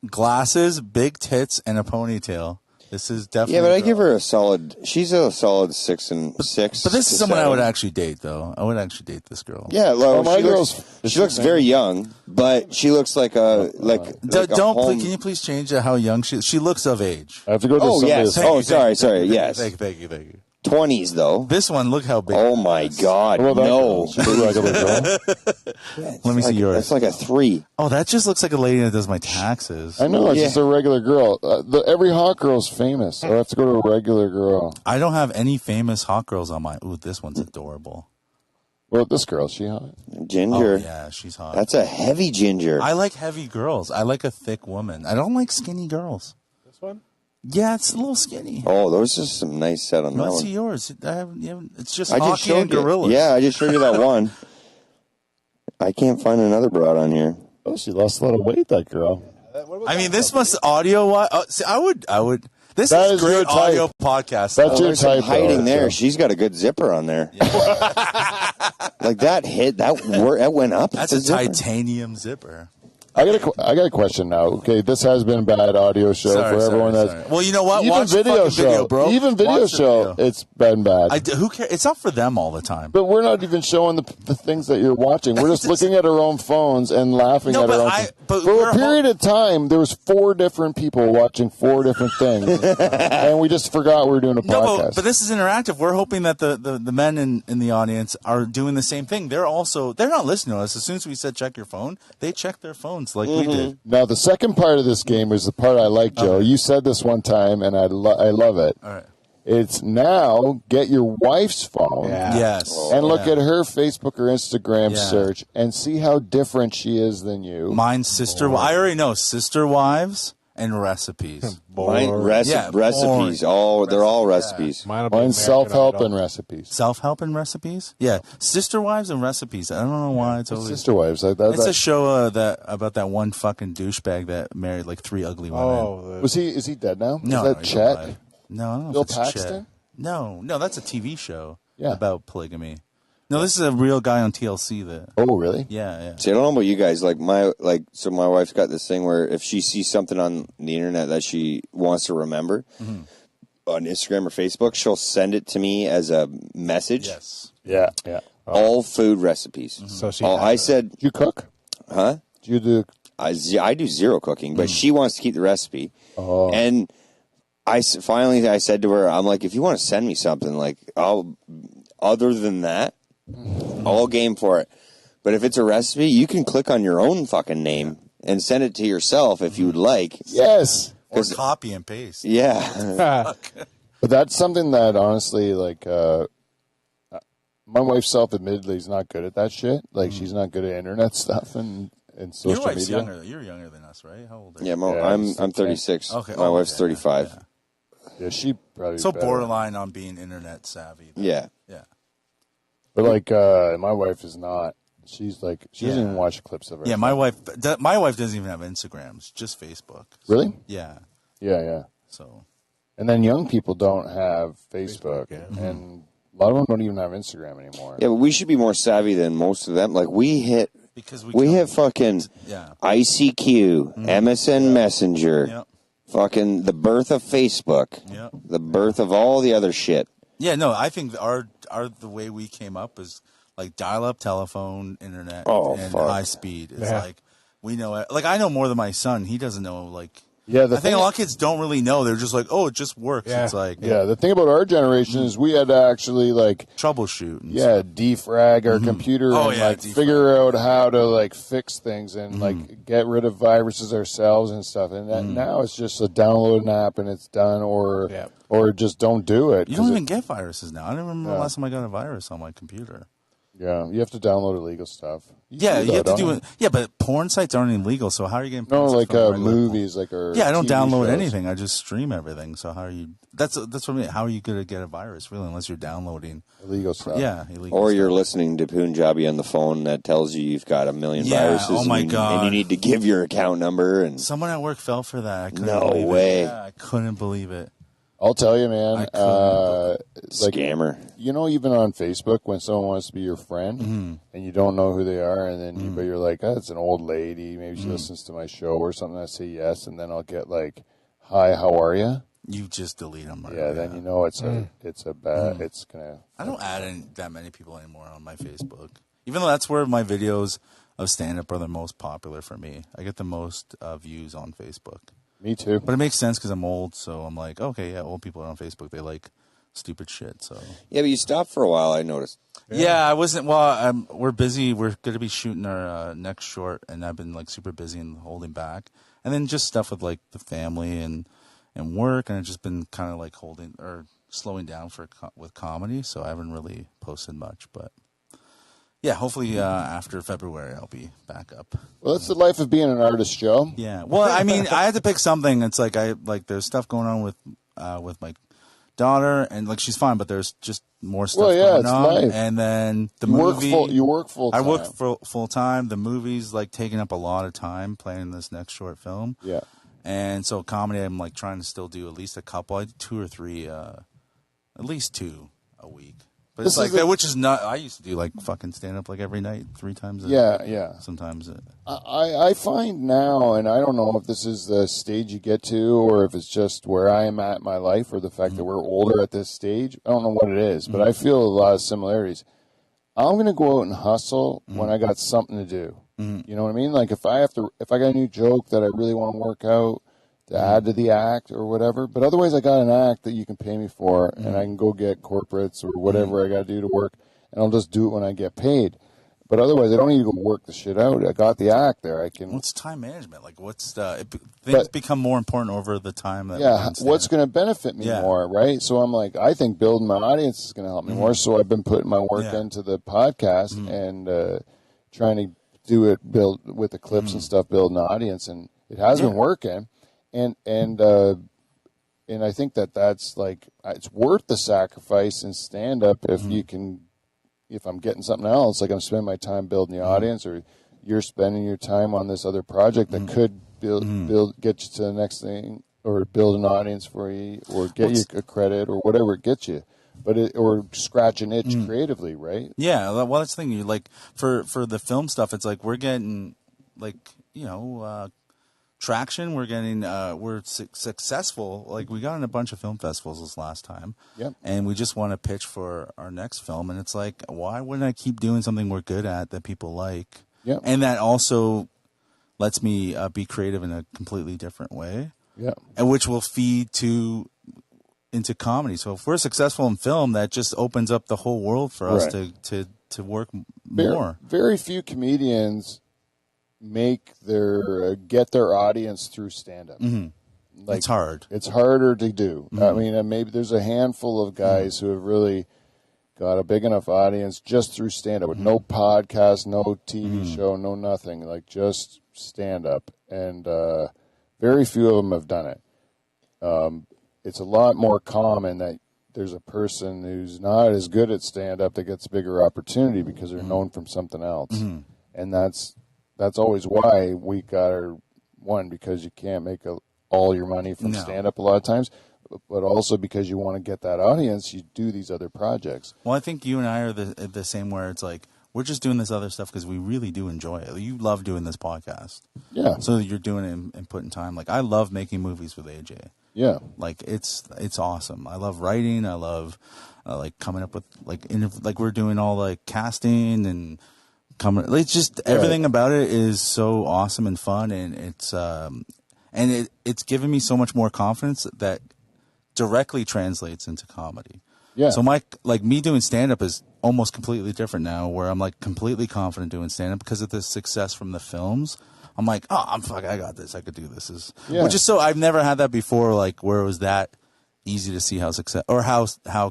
Glasses, big tits, and a ponytail. This is definitely. Yeah, but I girl. give her a solid. She's a solid 6 and 6. But this to is someone I would 7. actually date, though. I would actually date this girl. Yeah, well, my she girl's- looks very young, but she looks like a Can you please change how young she is? She looks of age. I have to go to Oh somebody yes. that's- Oh, sorry. Yes. Thank you. 20s though. This one, look how big. Oh my God. What about that No. girl? She looks like a girl. Let me see yours. That's like a 3. Oh, that just looks like a lady that does my taxes. I know, it's Yeah. just a regular girl. Every hot girl's famous, so I have to go to a regular girl. I don't have any famous hot girls on my. Ooh, this one's adorable. Well, this girl, she hot. Ginger. Oh yeah, she's hot. That's a heavy ginger. I like heavy girls. I like a thick woman. I don't like skinny girls. This one? Yeah, it's a little skinny. Oh, those are some nice set on that Let's see one. yours. You haven't, it's just I just hockey and showed you. gorillas. Yeah, I just showed you that one. I can't find another broad on here. Oh, she lost a lot of weight, that girl. I mean, this must audio. See, I would. This That is is your great audio type. podcast. That's your There's some type, hiding though, there. so. She's got a good zipper on there. Like that hit, that went up. That's the a zipper. titanium zipper. I got a question now. Okay, this has been a bad audio show for everyone that's. Well, you know what? Even Watch video fucking show, video, bro. even video Watch the show, video. it's been bad. Who cares? It's not for them all the time. But we're not even showing the things that you're watching. We're just looking at our own phones and laughing No, at but our own. but For we're a period of time, there was 4 different people watching 4 different things, and we just forgot we were doing a No, podcast. but this is interactive. We're hoping that the men in the audience are doing the same thing. They're not listening to us. As soon as we said check your phone, they check their phones like we did. Now, the second part of this game is the part I like, Joe. You said this one time, and I love it. All right. It's now get your wife's phone. Yeah. Yes. And look at her Facebook or Instagram Yeah. search and see how different she is than you. Mine's sister. I already know sister wives and recipes. Mine, Yeah, recipes. boring. They're all recipes. Mine's Mine's self-help and recipes. Self-help and recipes. Yeah, sister wives and recipes. I don't know why it's always. Sister wives. It's a show about that one fucking douchebag that married like 3 ugly women. Oh, is he dead now? No, is that he's Chet? alive. No, I don't know Bill if it's Chet. Paxton? No, that's a TV show Yeah. about polygamy. No, this is a real guy on TLC. Oh, really? Yeah. See, I don't know about you guys. My wife's got this thing where if she sees something on the internet that she wants to remember on Instagram or Facebook, she'll send it to me as a message. Yes. Yeah. All food recipes. So she. I said, Do you cook? huh? Do you do? I do zero cooking, but she wants to keep the recipe. Oh. And finally I said to her, I'm like, if you want to send me something, like, other than that, all game for it. But if it's a recipe, you can click on your own fucking name and send it to yourself if you would like. Yes. Or copy and paste. Yeah. But that's something that honestly, like, my wife self-admittedly is not good at that shit. Like, she's not good at internet stuff and social Your wife's media. younger. You're younger than us, right? How old are you? Yeah, Yeah, I'm 36. Okay. My wife's 35. Yeah. Yeah, she probably So better. borderline on being internet savvy. then. Yeah. Yeah. But like, my wife is not. She's like, she doesn't even watch clips of her. Yeah, my wife doesn't even have Instagrams, just Facebook. Really? Yeah. Yeah. So And then young people don't have Facebook, yeah. and a lot of them don't even have Instagram anymore. Yeah, but we should be more savvy than most of them. Like, we hit fucking yeah. ICQ, MSN Messenger, Yep. fucking the birth of Facebook, Yep. the birth of all the other shit. Yeah, no, I think the way we came up is like dial-up telephone, internet, Oh, and fuck. high speed. It's Yeah. like we know it. Like I know more than my son. He doesn't know. Like Yeah, I think a lot of kids don't really know. They're just like, oh, it just works. Yeah. It's like Yeah, the thing about our generation is we had to actually like, troubleshoot. And yeah, defrag our computer Oh, and yeah, like defrag. figure out how to like fix things and like get rid of viruses ourselves and stuff. And that, now it's just a download an app and it's done, or Yeah. or just don't do it. You 'cause don't even get viruses now. I don't remember the last time I got a virus on my computer. Yeah, you have to download illegal stuff. Yeah, do you have that, to do don't it. Yeah, but porn sites aren't illegal. So how are you getting? No, porn sites like from regular porn? movies, like our Yeah, I don't TV download shows. anything. I just stream everything. So how are you? That's what I mean. How are you going to get a virus, really, unless you're downloading? Illegal stuff. Yeah, illegal. Or you're stuff. listening to Punjabi on the phone that tells you you've got a million Yeah, viruses. oh my and God. you need to give your account number. And Someone at work fell for that. I couldn't No believe way. It. Yeah, I couldn't believe it. I'll tell you, man. I couldn't Like, scammer. you know, even on Facebook, when someone wants to be your friend and you don't know who they are, and then but you're like, oh, it's an old lady. Maybe she listens to my show or something. I say yes, and then I'll get like, hi, how are you? You just delete them. Right? Yeah, then you know it's a bad. It's gonna. I don't add that many people anymore on my Facebook. Even though that's where my videos of stand-up are the most popular for me. I get the most views on Facebook. Me too. But it makes sense because I'm old, so I'm like, okay, yeah, old people are on Facebook. They like stupid shit, so. Yeah, but you stopped for a while, I noticed. Yeah, I wasn't. Well, we're busy. We're going to be shooting our next short, and I've been like super busy and holding back. And then just stuff with like the family and work, and I've just been kind of like holding or slowing down with comedy. So I haven't really posted much, but Yeah, hopefully after February I'll be back up. Well, that's the life of being an artist, Joe. Yeah. Well, I mean, I had to pick something. It's like there's stuff going on with my daughter, and like she's fine, but there's just more stuff going on. Life. And then the You movie. you work full time. I work full time. The movie's like taking up a lot of time planning this next short film. Yeah. And so comedy, I'm like trying to still do at least a couple, I do 2 or 3, at least 2 a week. But This it's is like the- which is not. I used to do like fucking stand up like every night, 3 times. Yeah. Sometimes. I find now, and I don't know if this is the stage you get to, or if it's just where I am at in my life, or the fact that we're older at this stage. I don't know what it is, but I feel a lot of similarities. I'm going to go out and hustle when I got something to do. You know what I mean? Like if I got a new joke that I really want to work out to add to the act or whatever, but otherwise I got an act that you can pay me for, and I can go get corporates or whatever I got to do to work, and I'll just do it when I get paid. But otherwise, I don't need to go work the shit out. I got the act there. I can. What's time management? Like, things become more important over the time that. Yeah, what's going to benefit me more, right? So I'm like, I think building my audience is going to help me more. So I've been putting my work into the podcast and trying to build with the clips and stuff, build an audience, and it has been working. And I think that's like it's worth the sacrifice in stand up if you can. If I'm getting something else, like I'm spending my time building the audience, or you're spending your time on this other project that could get you to the next thing, or build an audience for you, or get you a credit, or whatever it gets you, or scratch an itch creatively, right? Yeah, well, that's the thing. You like for the film stuff, it's like we're getting traction. We're getting we're successful. Like we got in a bunch of film festivals this last time. Yep. And we just want to pitch for our next film, and it's like, why wouldn't I keep doing something we're good at that people like? Yep. And that also lets me be creative in a completely different way. Yeah. And which will feed into comedy. So if we're successful in film, that just opens up the whole world for us to work more. Very few comedians get their audience through stand-up. Like, it's hard. It's harder to do. I mean, maybe there's a handful of guys who have really got a big enough audience just through stand-up, with no podcast, no TV show, no nothing, like just stand-up. And very few of them have done it. It's a lot more common that there's a person who's not as good at stand-up that gets a bigger opportunity because they're known from something else. And that's always why we got our one, because you can't make all your money from stand-up a lot of times, but also because you want to get that audience, you do these other projects. Well, I think you and I are the same, where it's like we're just doing this other stuff because we really do enjoy it. You love doing this podcast. Yeah. So you're doing it and putting time. Like I love making movies with AJ. Yeah. Like it's awesome. I love writing. I love like coming up with like we're doing all like casting and it's just everything about it is so awesome and fun, and it's given me so much more confidence that directly translates into comedy. Yeah. So me doing stand up is almost completely different now, where I'm like completely confident doing stand up because of the success from the films. I'm like, I got this. I could do this. Which is so I've never had that before, like where it was that easy to see how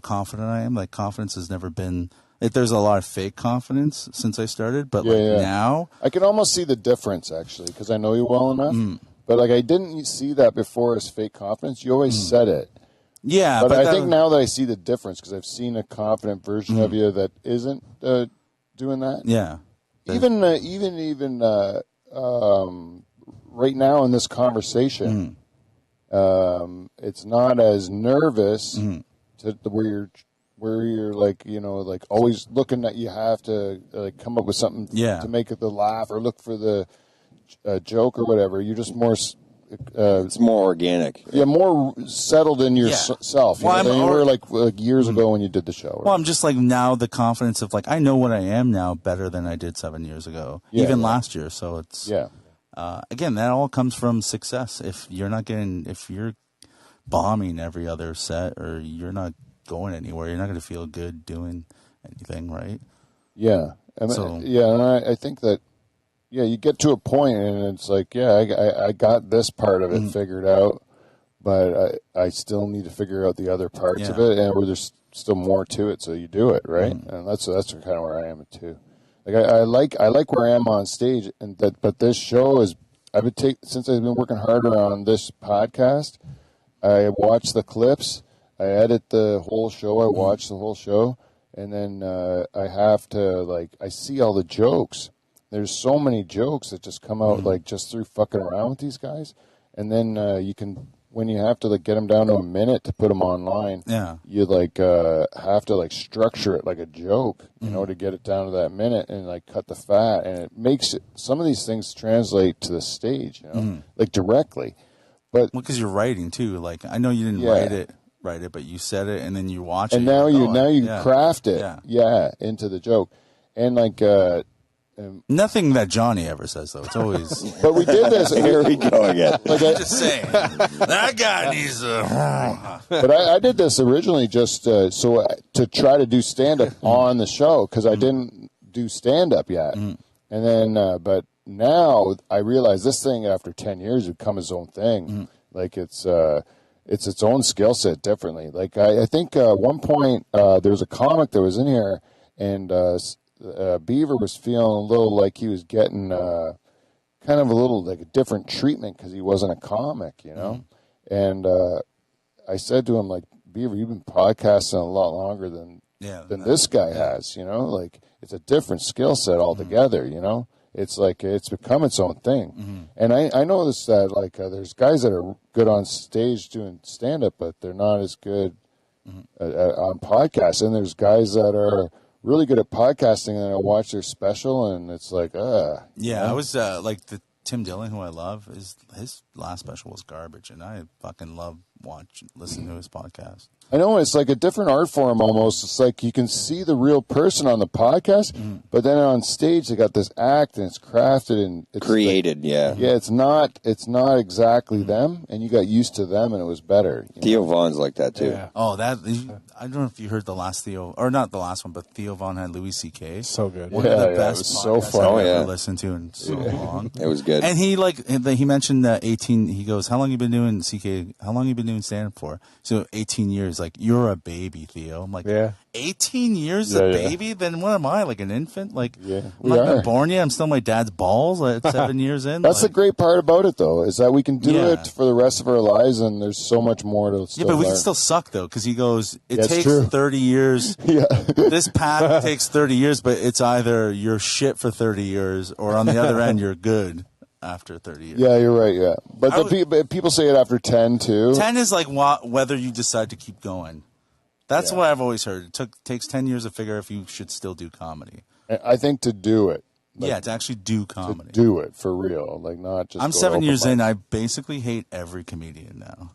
confident I am. Like confidence has never been. There's a lot of fake confidence since I started, but now I can almost see the difference, actually, because I know you well enough. But like I didn't see that before as fake confidence. You always said it. Yeah, but I think now that I see the difference, because I've seen a confident version of you that isn't doing that. Yeah. Even right now in this conversation, it's not as nervous to where you're like, like always looking that you have to like come up with something to make it the laugh or look for the joke or whatever. You're just more. It's more organic. Yeah, more settled in yourself. Well, than you were like years ago when you did the show. Well, I'm just like now the confidence of like I know what I am now better than I did 7 years ago, even last year. So it's again, that all comes from success. If you're bombing every other set, or you're not going anywhere, you're not going to feel good doing anything, right? Yeah. And I think that, you get to a point and it's like, I got this part of it figured out, but I still need to figure out the other parts of it, and where there's still more to it, so you do it, right? And that's kind of where I am too. Like I like where I am on stage, but this show is since I've been working harder on this podcast. I watch the clips, I edit the whole show, I watch the whole show, and then I have to I see all the jokes. There's so many jokes that just come out just through fucking around with these guys, and then when you have to get them down to a minute to put them online, you have to structure it like a joke, you know, to get it down to that minute and cut the fat, and it makes it. Some of these things translate to the stage, you know, directly. But because you're writing too. I know you didn't write it, but you said it, and then you watch it. And now you craft it, into the joke, and nothing that Johnny ever says though. It's always. But we did this. Here we go again. I'm just saying that guy needs a. But I did this originally just to try to do stand up on the show because I didn't do stand up yet, and then but now I realize this thing after 10 years would become its own thing. It's its own skill set differently. I think one point there was a comic that was in here and. Beaver was feeling a little like he was getting kind of a little a different treatment because he wasn't a comic, you know. And I said to him, Beaver, you've been podcasting a lot longer than this guy has, you know. It's a different skill set altogether, you know. It's it's become its own thing. And I noticed that there's guys that are good on stage doing stand up, but they're not as good on podcasts. And there's guys that are really good at podcasting, and I watch their special, and it's I was the Tim Dillon, who I love, his last special was garbage, and I fucking love listening to his podcast. I know, it's a different art form almost. It's you can see the real person on the podcast, but then on stage they got this act, and it's crafted and it's created. It's not exactly them, and you got used to them, and it was better. Theo Vaughn's like that too. Yeah. Oh, I don't know if you heard the last Theo, or not the last one, but Theo Vaughn had Louis C.K. So good. One of the best it was so podcasts fun. I've ever listened to in so long. It was good. And he mentioned 18. He goes, "How long you been doing CK? How long you been doing stand-up for?" So 18 years. You're a baby, Theo. I'm 18 years a baby? Then what am I, an infant? I'm not even born yet. I'm still my dad's balls at 7 years in. That's the great part about it, though, is that we can do it for the rest of our lives, and there's so much more to still but we learn. can still suck, though, because he goes, it takes true. 30 years. This path takes 30 years, but it's either you're shit for 30 years, or on the other end, you're good after 30 years. Yeah, you're right, yeah. But people say it after 10, too. 10 is whether you decide to keep going. That's what I've always heard. It takes 10 years to figure if you should still do comedy. I think to do it. To actually do comedy. To do it for real, not just. I'm 7 years in. I basically hate every comedian now.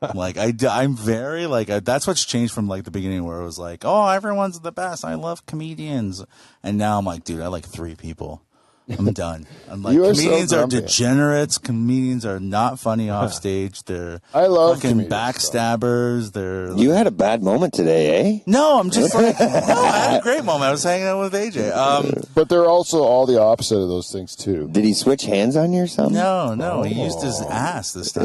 I'm very that's what's changed from the beginning where it was oh, everyone's the best. I love comedians, and now I'm dude, I like 3 people. I'm done. I'm comedians are degenerates. Comedians are not funny off stage. They're I love fucking backstabbers. They're You had a bad moment today, eh? No, I'm just no, I had a great moment. I was hanging out with AJ. But they're also all the opposite of those things too. Did he switch hands on you or something? No, he used his ass this time.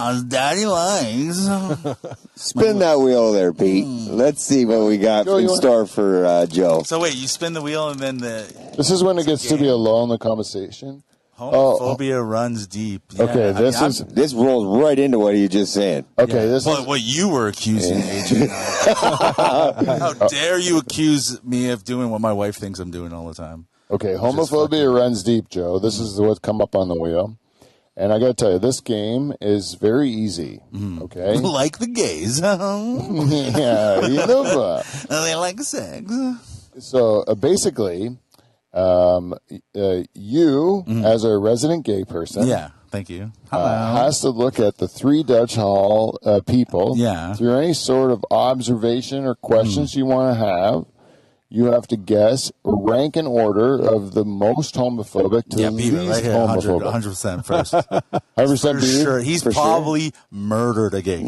As daddy likes. Spin that wheel there, Pete. Let's see what we got in store for Joe. So wait, you spin the wheel and then This is when it gets to be a lull in the conversation. Homophobia runs deep. Yeah. Okay, this rolls right into what you just said. Okay, this is what you were accusing AJ. How dare you accuse me of doing what my wife thinks I'm doing all the time? Okay, homophobia runs deep, Joe. This is what's come up on the wheel. And I got to tell you, this game is very easy, okay? Like the gays. Yeah, you know. They like sex. So basically, you, as a resident gay person, thank you, has to look at the 3 Dutch Hall people through any sort of observation or questions you want to have. You have to guess, rank in order of the most homophobic to the least right here, homophobic. 100% first. 100% for sure. He's probably murdered a gay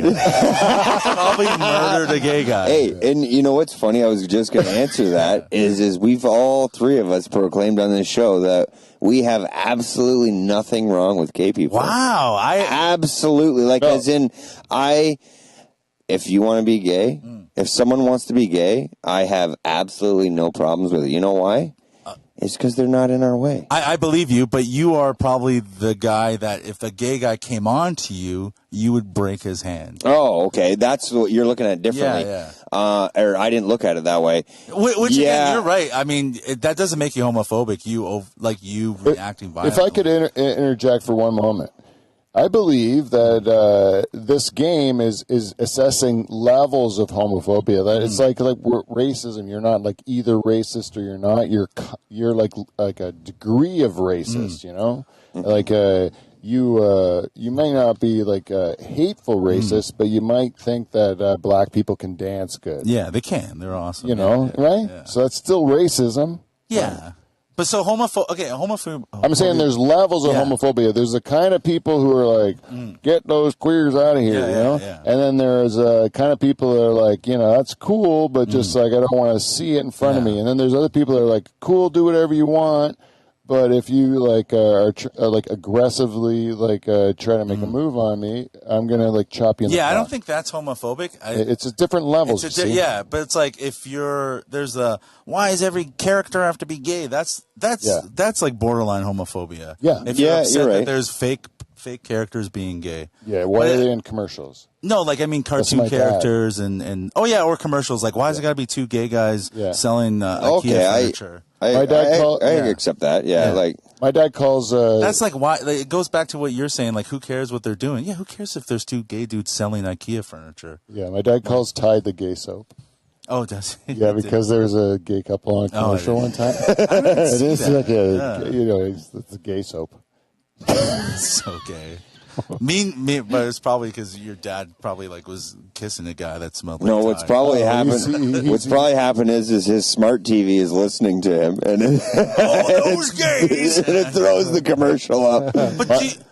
guy. Hey, and you know what's funny? I was just going to answer that. Is we've all 3 of us proclaimed on this show that we have absolutely nothing wrong with gay people. Wow. Absolutely. As in, if you want to be gay, If someone wants to be gay, I have absolutely no problems with it. You know why? It's because they're not in our way. I believe you, but you are probably the guy that if a gay guy came on to you, you would break his hand. Oh, okay. That's what you're looking at differently. Yeah. Or I didn't look at it that way. Which again, you're right. I mean, that doesn't make you homophobic. You reacting violently. If I could interject for one moment. I believe that this game is assessing levels of homophobia. That it's like racism. You're not like either racist or you're not. You're like a degree of racist. You know, like you may not be like a hateful racist, but you might think that black people can dance good. Yeah, they can. They're awesome. You know, right? Yeah. So that's still racism. Yeah. But so homophobia. I'm saying there's levels of homophobia. There's the kind of people who are like, get those queers out of here, you know? Yeah. And then there's kind of people that are like, that's cool, but just like, I don't want to see it in front of me. And then there's other people that are like, cool, do whatever you want. But if you like are like aggressively like try to make a move on me, I'm gonna like chop you in the I pot. don't think that's homophobic. It's a different levels. But it's like if there's why does every character have to be gay? That's like borderline homophobia. Yeah. If you're upset you're right. that there's fake characters being gay. Yeah, why are they in commercials? No, like I mean cartoon my dad. characters and or commercials. Like why has it got to be two gay guys selling IKEA furniture? My dad I accept that. Yeah, like my dad calls. That's like why it goes back to what you're saying. Like, who cares what they're doing? Yeah, who cares if there's two gay dudes selling IKEA furniture? Yeah, my dad calls Tide the gay soap. Oh, does he? Yeah, because there was a gay couple on a commercial one time. It is like it's a gay soap. So gay. Me, but it's probably because your dad probably like was kissing a guy that smelled like no. What's Tide. probably happened? What's probably happened is his smart TV is listening to him, and those gays! and it throws the commercial up.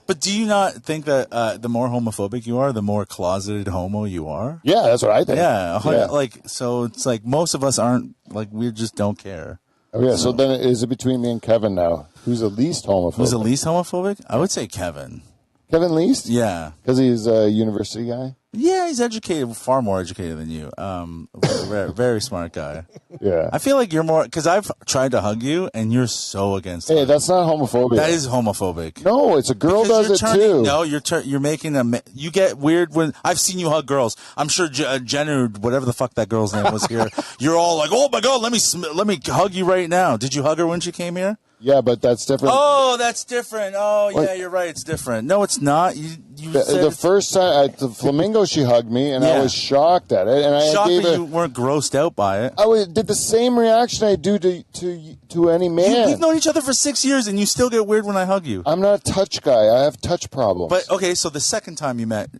But do you not think that the more homophobic you are, the more closeted homo you are? Yeah, that's what I think. Yeah, like so it's like most of us aren't like we just don't care. Oh yeah. So then is it between me and Kevin now? Who's the least homophobic? Who's the least homophobic? I would say Kevin. Kevin least? Yeah. Because he's a university guy? Yeah, he's educated, far more educated than you. Very, very smart guy. Yeah. I feel like you're more, because I've tried to hug you, and you're so against Hey, it. that's not homophobia. That is homophobic. No, it's a girl Because does it too. No, you're making you get weird when, I've seen you hug girls. I'm sure Jenna, whatever the fuck that girl's name was here, you're all like, oh my God, let me hug you right now. Did you hug her when she came here? Yeah, but that's different. Oh, that's different. Oh, yeah, you're right. It's different. No, it's not. The first time at the Flamingo, she hugged me, and I was shocked at it. And I shocked gave that it. you weren't grossed out by it. Did the same reaction I do to any man. We've known each other for 6 years, and you still get weird when I hug you. I'm not a touch guy. I have touch problems. But okay, so the second time you met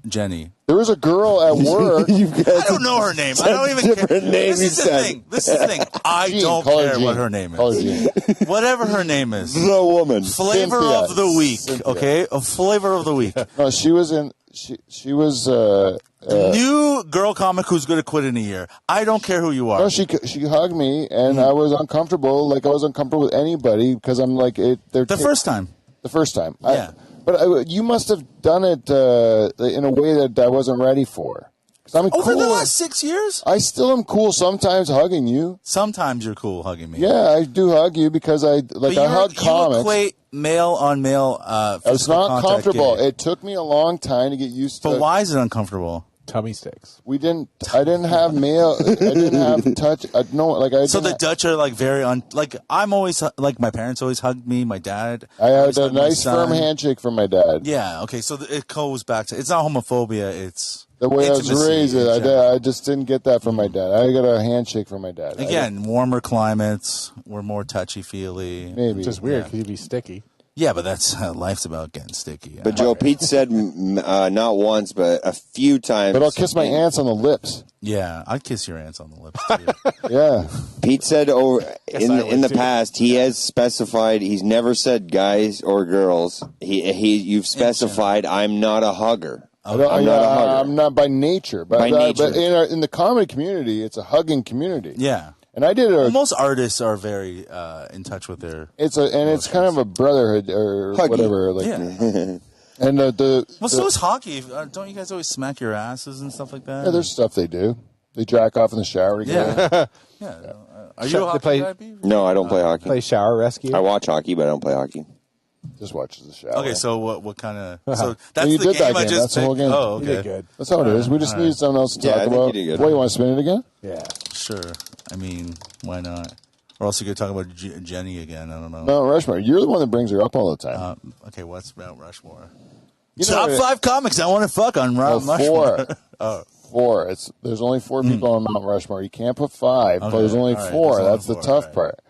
Jenny. There was a girl at work. I don't know her name. I don't even care. This is the thing. I Jean, don't call her care Jean. what her name Call her is. Jean. Whatever her name is. The woman. Flavor Cynthia. of the week. Cynthia. Okay? A flavor of the week. No, she was in. She was. New girl comic who's going to quit in a year. I don't care who you are. No, she hugged me, and I was uncomfortable. Like I was uncomfortable with anybody because I'm like it. The first time. The first time. Yeah. But you must have done it in a way that I wasn't ready for. I'm Over cool. the last 6 years? I still am cool sometimes hugging you. Sometimes you're cool hugging me. Yeah, I do hug you because I hug comics. You equate male on male It's not comfortable. Gay. It took me a long time to get used to. But why is it uncomfortable? Tummy sticks. I didn't have male. I didn't have touch. So the Dutch are like very I'm always like my parents always hugged me. My dad. I had always a hugged my nice son. firm handshake from my dad. Yeah. Okay. So it goes back to it's not homophobia. It's The way I was intimacy raised, in general. I just didn't get that from my dad. I got a handshake from my dad. Again, warmer climates. We're more touchy feely. Maybe. Which is weird because you'd be sticky. Yeah, but that's life's about getting sticky. But Joe, Pete said not once, but a few times. But I'll kiss my aunts on the lips. Yeah, I'd kiss your aunts on the lips too. Yeah. Pete said in the too. past he has specified he's never said guys or girls. You've specified I'm not a hugger. I'm not a hugger. I'm not by nature. But, By nature. But in the comedy community, it's a hugging community. Yeah. And I did Well, most artists are very in touch with their. it's kind of a brotherhood or Huggy. whatever. Like, Yeah. And So is hockey. Don't you guys always smack your asses and stuff like that? yeah, there's stuff they do. They jack off in the shower together. Yeah. Yeah. Are you a They hockey play- guy, Beaver? No, I don't play hockey. Play shower rescue. I watch hockey, but I don't play hockey. Just watches the shower. Okay, so what kind of? So that's you the did game that I game. just That's the whole picked. game. Oh, You did okay. good. That's how it is. We just need something else to Yeah, talk I think about. you did good. What, you want to spin it again? Yeah. Sure. I mean, why not? Or else you could talk about Jenny again. I don't know. No, Rushmore. You're the one that brings her up all the time. Okay, what's Mount Rushmore? You know Top what- 5 comics I want to fuck on Mount Oh, Rushmore. four. Four. There's only 4 people on Mount Rushmore. You can't put 5, but Okay, there's only all right, 4. there's only That's the 4, tough right. part.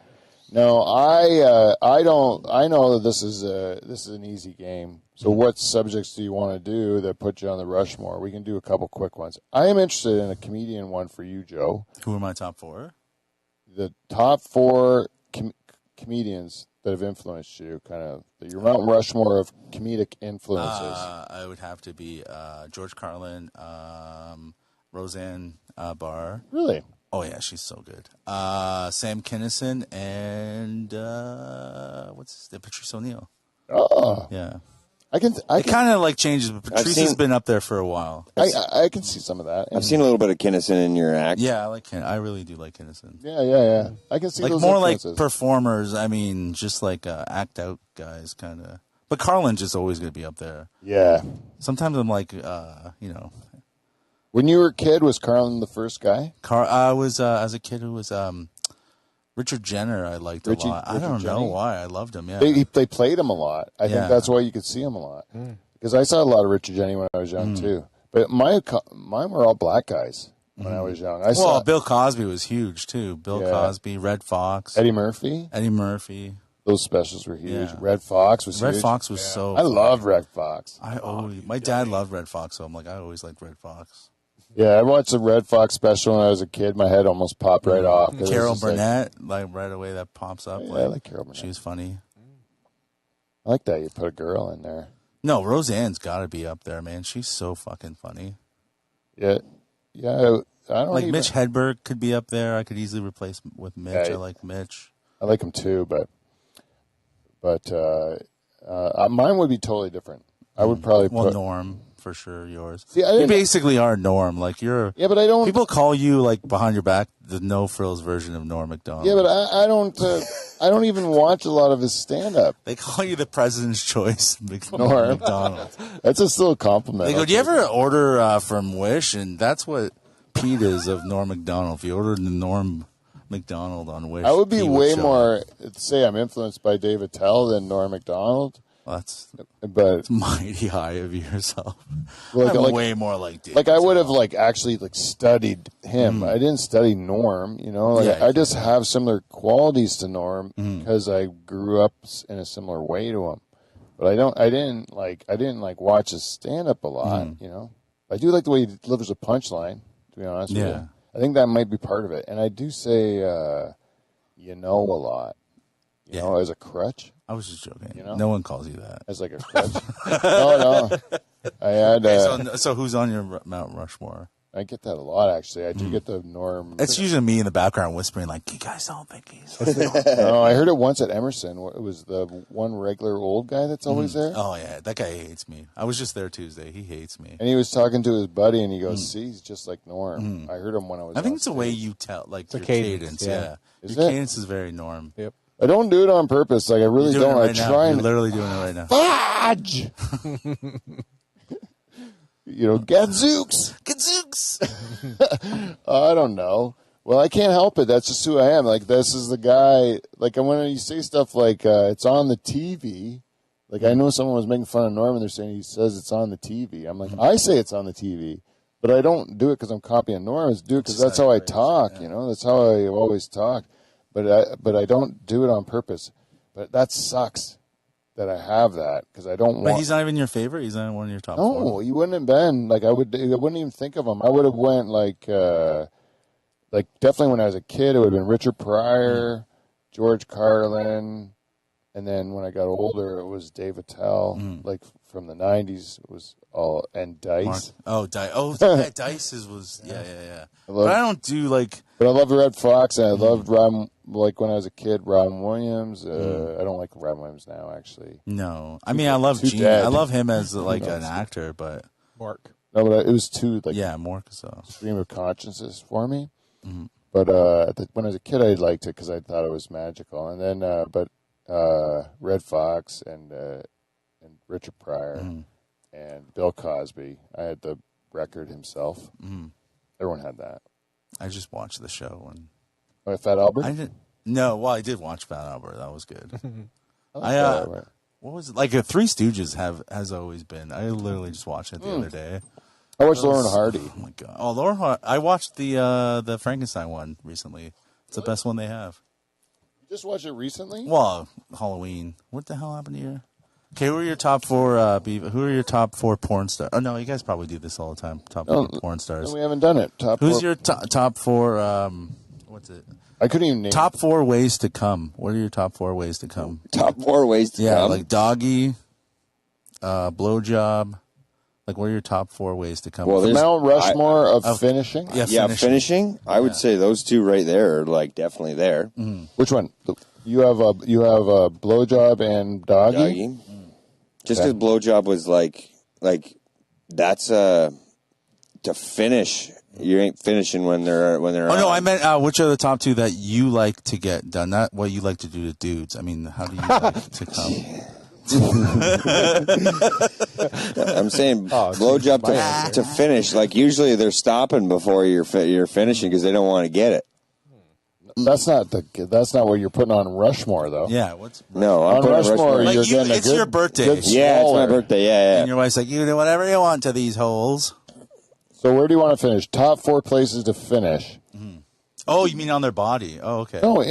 No, I don't. I know that this is an easy game. So, what subjects do you want to do that put you on the Rushmore? We can do a couple quick ones. I am interested in a comedian one for you, Joe. Who are my top 4? The top 4 comedians that have influenced you, kind of your Mount Rushmore of comedic influences. I would have to be George Carlin, Roseanne Barr. Really? Oh yeah, she's so good. Sam Kinison and what's his name? Patrice O'Neill. Oh, Yeah, I can. it kind of like changes, but Patrice has seen- been up there for a while. I can see some of that. I've seen a little bit of Kinnison in your act. Yeah, I like I really do like Kinison. Yeah. I can see Like those more like influences. performers. I mean, just like act out guys, kind of. But Carlin's just always going to be up there. Yeah. Sometimes I'm like, When you were a kid, was Carlin the first guy? I was as a kid. It was Richard Jenner. I liked a lot. I Richard don't know Jenny? why. I loved him. Yeah. They played him a lot. I Yeah. think that's why you could see him a lot. Because I saw a lot of Richard Jenny when I was young too. But mine were all black guys when I was young. I Well, saw Bill Cosby was huge too. Bill Yeah. Cosby, Red Fox, Eddie Murphy. Murphy. Those specials were huge. Yeah. Red Fox was Red huge. Fox was so. I loved Red Fox. My dad loved Red Fox, so I'm like, I always liked Red Fox. Yeah, I watched the Red Fox special when I was a kid. My head almost popped right off. 'Cause it was Carol just like- Burnett, like right away, that pops up. Yeah, I like Carol Burnett. She was funny. I like that you put a girl in there. No, Roseanne's got to be up there, man. She's so fucking funny. Yeah. I don't Like even, Mitch Hedberg could be up there. I could easily replace with Mitch. Yeah. I like Mitch. I like him too, but mine would be totally different. I would probably Well, put. Norm for sure. Yours. See, I You didn't- basically are Norm. Like you're. Yeah, but I don't. People call you like behind your back the no frills version of Norm Macdonald. Yeah, but I don't. I don't even watch a lot of his stand up. They call you the President's Choice, Norm. McDonald. That's a still a compliment. They go, do you ever order from Wish? And that's what Pete is of Norm Macdonald. If you ordered the Norm McDonald on Wish, I would be he way show more. Say I'm influenced by David Tell than Norm Macdonald, up. That's but mighty high of yourself. Like- I'm like- way more like David like I would have Tell. like actually like studied him. I didn't study Norm, you know. Like, Yeah, I just have similar qualities to Norm because I grew up in a similar way to him. But I didn't like watch his stand up a lot, you know. I do like the way he delivers a punchline. To be honest with Yeah. you, I think that might be part of it. And I do say, you know, a lot. You know, as a crutch, I was just joking. You know? No one calls you that. as like a crutch. no. I had. So who's on your Mount Rushmore? I get that a lot, actually. I do get the Norm. It's usually me in the background whispering, like, you guys don't think he's... No, I heard it once at Emerson. It was the one regular old guy that's always there. Oh, yeah, that guy hates me. I was just there Tuesday. He hates me. And he was talking to his buddy, and he goes, see, he's just like Norm. I heard him when I was I think on it's the way stage. you tell, like, a your cadence, cadence. yeah. Yeah. Is Your it? cadence is very Norm. Yep. I don't do it on purpose. Like, I really You're doing don't. it right I now. try You're and... literally doing it right now. Fudge! You know, gadzooks! Gadzooks! I don't know. Well, I can't help it. That's just who I am. Like, this is the guy. Like, when you say stuff like, it's on the TV, like, I know someone was making fun of Norm, and they're saying he says it's on the TV. I'm like, I say it's on the TV, but I don't do it because I'm copying Norm. I do it because that's how I talk, you know? That's how I always talk. But I don't do it on purpose. But that sucks that I have that because I don't But want. he's not even your favorite? He's not one of your top No, four? he wouldn't have been. Like I wouldn't even think of him. I would have went like definitely when I was a kid, it would have been Richard Pryor, George Carlin, and then when I got older, it was Dave Attell. Like from the '90s, it was all and Dice. Yeah, Dice's was, yeah. love- But I don't do, like, But I loved Red Fox, and I loved Robin. Like when I was a kid, Robin Williams. I don't like Robin Williams now, actually. no. I mean, I love Too Gene. dead. I love him as, like, an actor, but... Mark. No, but it was too like Yeah, more so. stream of consciousness for me. Mm-hmm. But when I was a kid, I liked it because I thought it was magical. And then, Red Fox and Richard Pryor and Bill Cosby. I had the record himself. Mm-hmm. Everyone had that. I just watched the show and Fat Albert. I didn't. No, well, I did watch Fat Albert. That was good. I like Fat Albert. What was it? Like Three Stooges has always been. I literally just watched it the other day. I watched Lauren Hardy. Oh my god! Oh, Lauren Hardy. I watched the Frankenstein one recently. It's the best one they have. You just watched it recently? Well, Halloween. What the hell happened here? Okay, who are your top four? Who are your top four porn stars? Oh no, you guys probably do this all the time. Top four porn stars. No, we haven't done it. Who's your top four? What's it? I couldn't even name Top 4 ways to come. What are your top 4 ways to come? Top 4 ways to Yeah, come. like doggy, blowjob. Like, what are your top 4 ways to come? Well, the there's- Mount Rushmore of finishing. Yeah, finishing. I would say those two right there are like definitely there. Which one? You have a blowjob and doggy. Doggy. Just because blowjob was like that's to finish. You ain't finishing when they're. Oh no, I meant which are the top 2 that you like to get done? Not what you like to do to dudes. I mean, how do you like to come? I'm saying blowjob to finish. Like usually they're stopping before you're finishing because they don't want to get it. That's not what you're putting on Rushmore though. Yeah, No, I'm on putting Rushmore. Like You're getting it's a good, your birthday. good Yeah, it's my smaller. birthday. Yeah. And your wife's like, you do whatever you want to these holes. So where do you want to finish? Top 4 places to finish. Oh, you mean on their body? Oh, okay. No,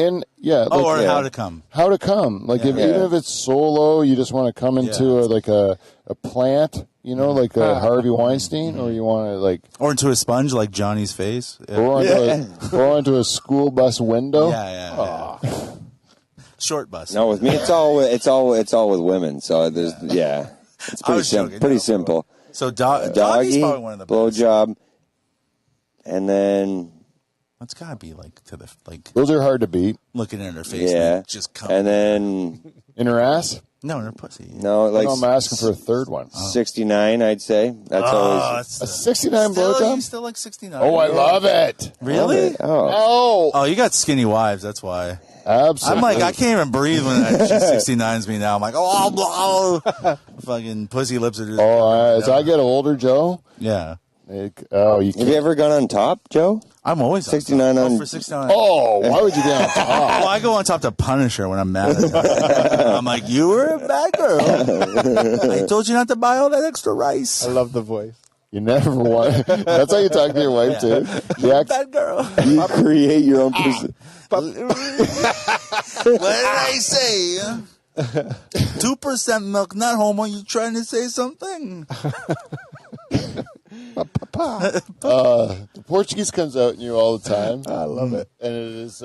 Oh, or how to come. How to come? Like even if it's solo, you just want to come into a plant, like a Harvey Weinstein, or you want to like Or into a sponge like Johnny's face. Yeah. go onto a school bus window. Yeah. Short bus. No, with me it's all with women. So there's it's pretty simple. So doggy's Doggy, probably one of the best. blowjob, and then It's gotta be like to the Those are hard to beat. looking at her face. yeah, And just come. and then In her ass? no, in her pussy. no, like I'm asking for a third one. 69, I'd say. That's always. A 69 You blowjob? still like 69? Oh, I love it. Really? Oh, Oh, you got skinny wives. That's why. Absolutely. I'm like, I can't even breathe when she 69s me now. I'm like, oh, fucking pussy lips are just. as I get older, Joe. Yeah. You have you can't. ever gone on top, Joe? I'm always 69 on on- top. For 69. Oh, why would you be on top? Well, I go on top to punish her when I'm mad at her. I'm like, you were a bad girl. I told you not to buy all that extra rice. I love the voice. You never want. That's how you talk to your wife too. Yeah. Bad girl. You create your own person. What did I say? 2% milk, not homo. You trying to say something? The Portuguese comes out in you all the time. I love it. And it is.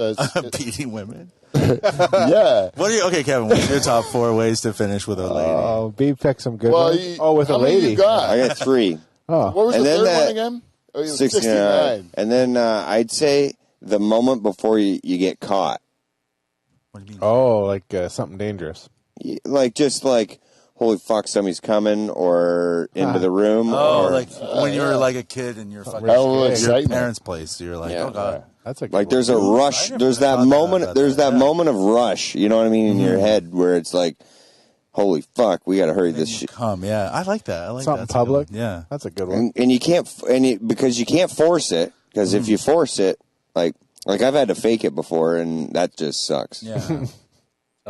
Beating women. Yeah. What are you? Okay, Kevin. What's your top 4 ways to finish with a lady? Oh, B picked some good Well, ones. With a how many lady. you got? I got 3. Oh, What was And the then third that- one again? Oh, 69. And then I'd say the moment before you get caught. What do you mean? oh, like something dangerous. Like, just like, holy fuck, somebody's coming, or into the room. Oh, or, like when you were like a kid and you're fucking Hell of your excitement. parents' place. You're like, Yeah. oh god. That's a good like one. there's a rush. I There's never that thought moment. about There's that, that yeah. moment of rush. You know what I mean in your head where it's like, holy fuck, we got to hurry this shit. Come, yeah, I like that. I like Something that. That's a good public. one. Yeah. That's a good one. And you can't because you can't force it, because if you force it, like I've had to fake it before, and that just sucks. Yeah.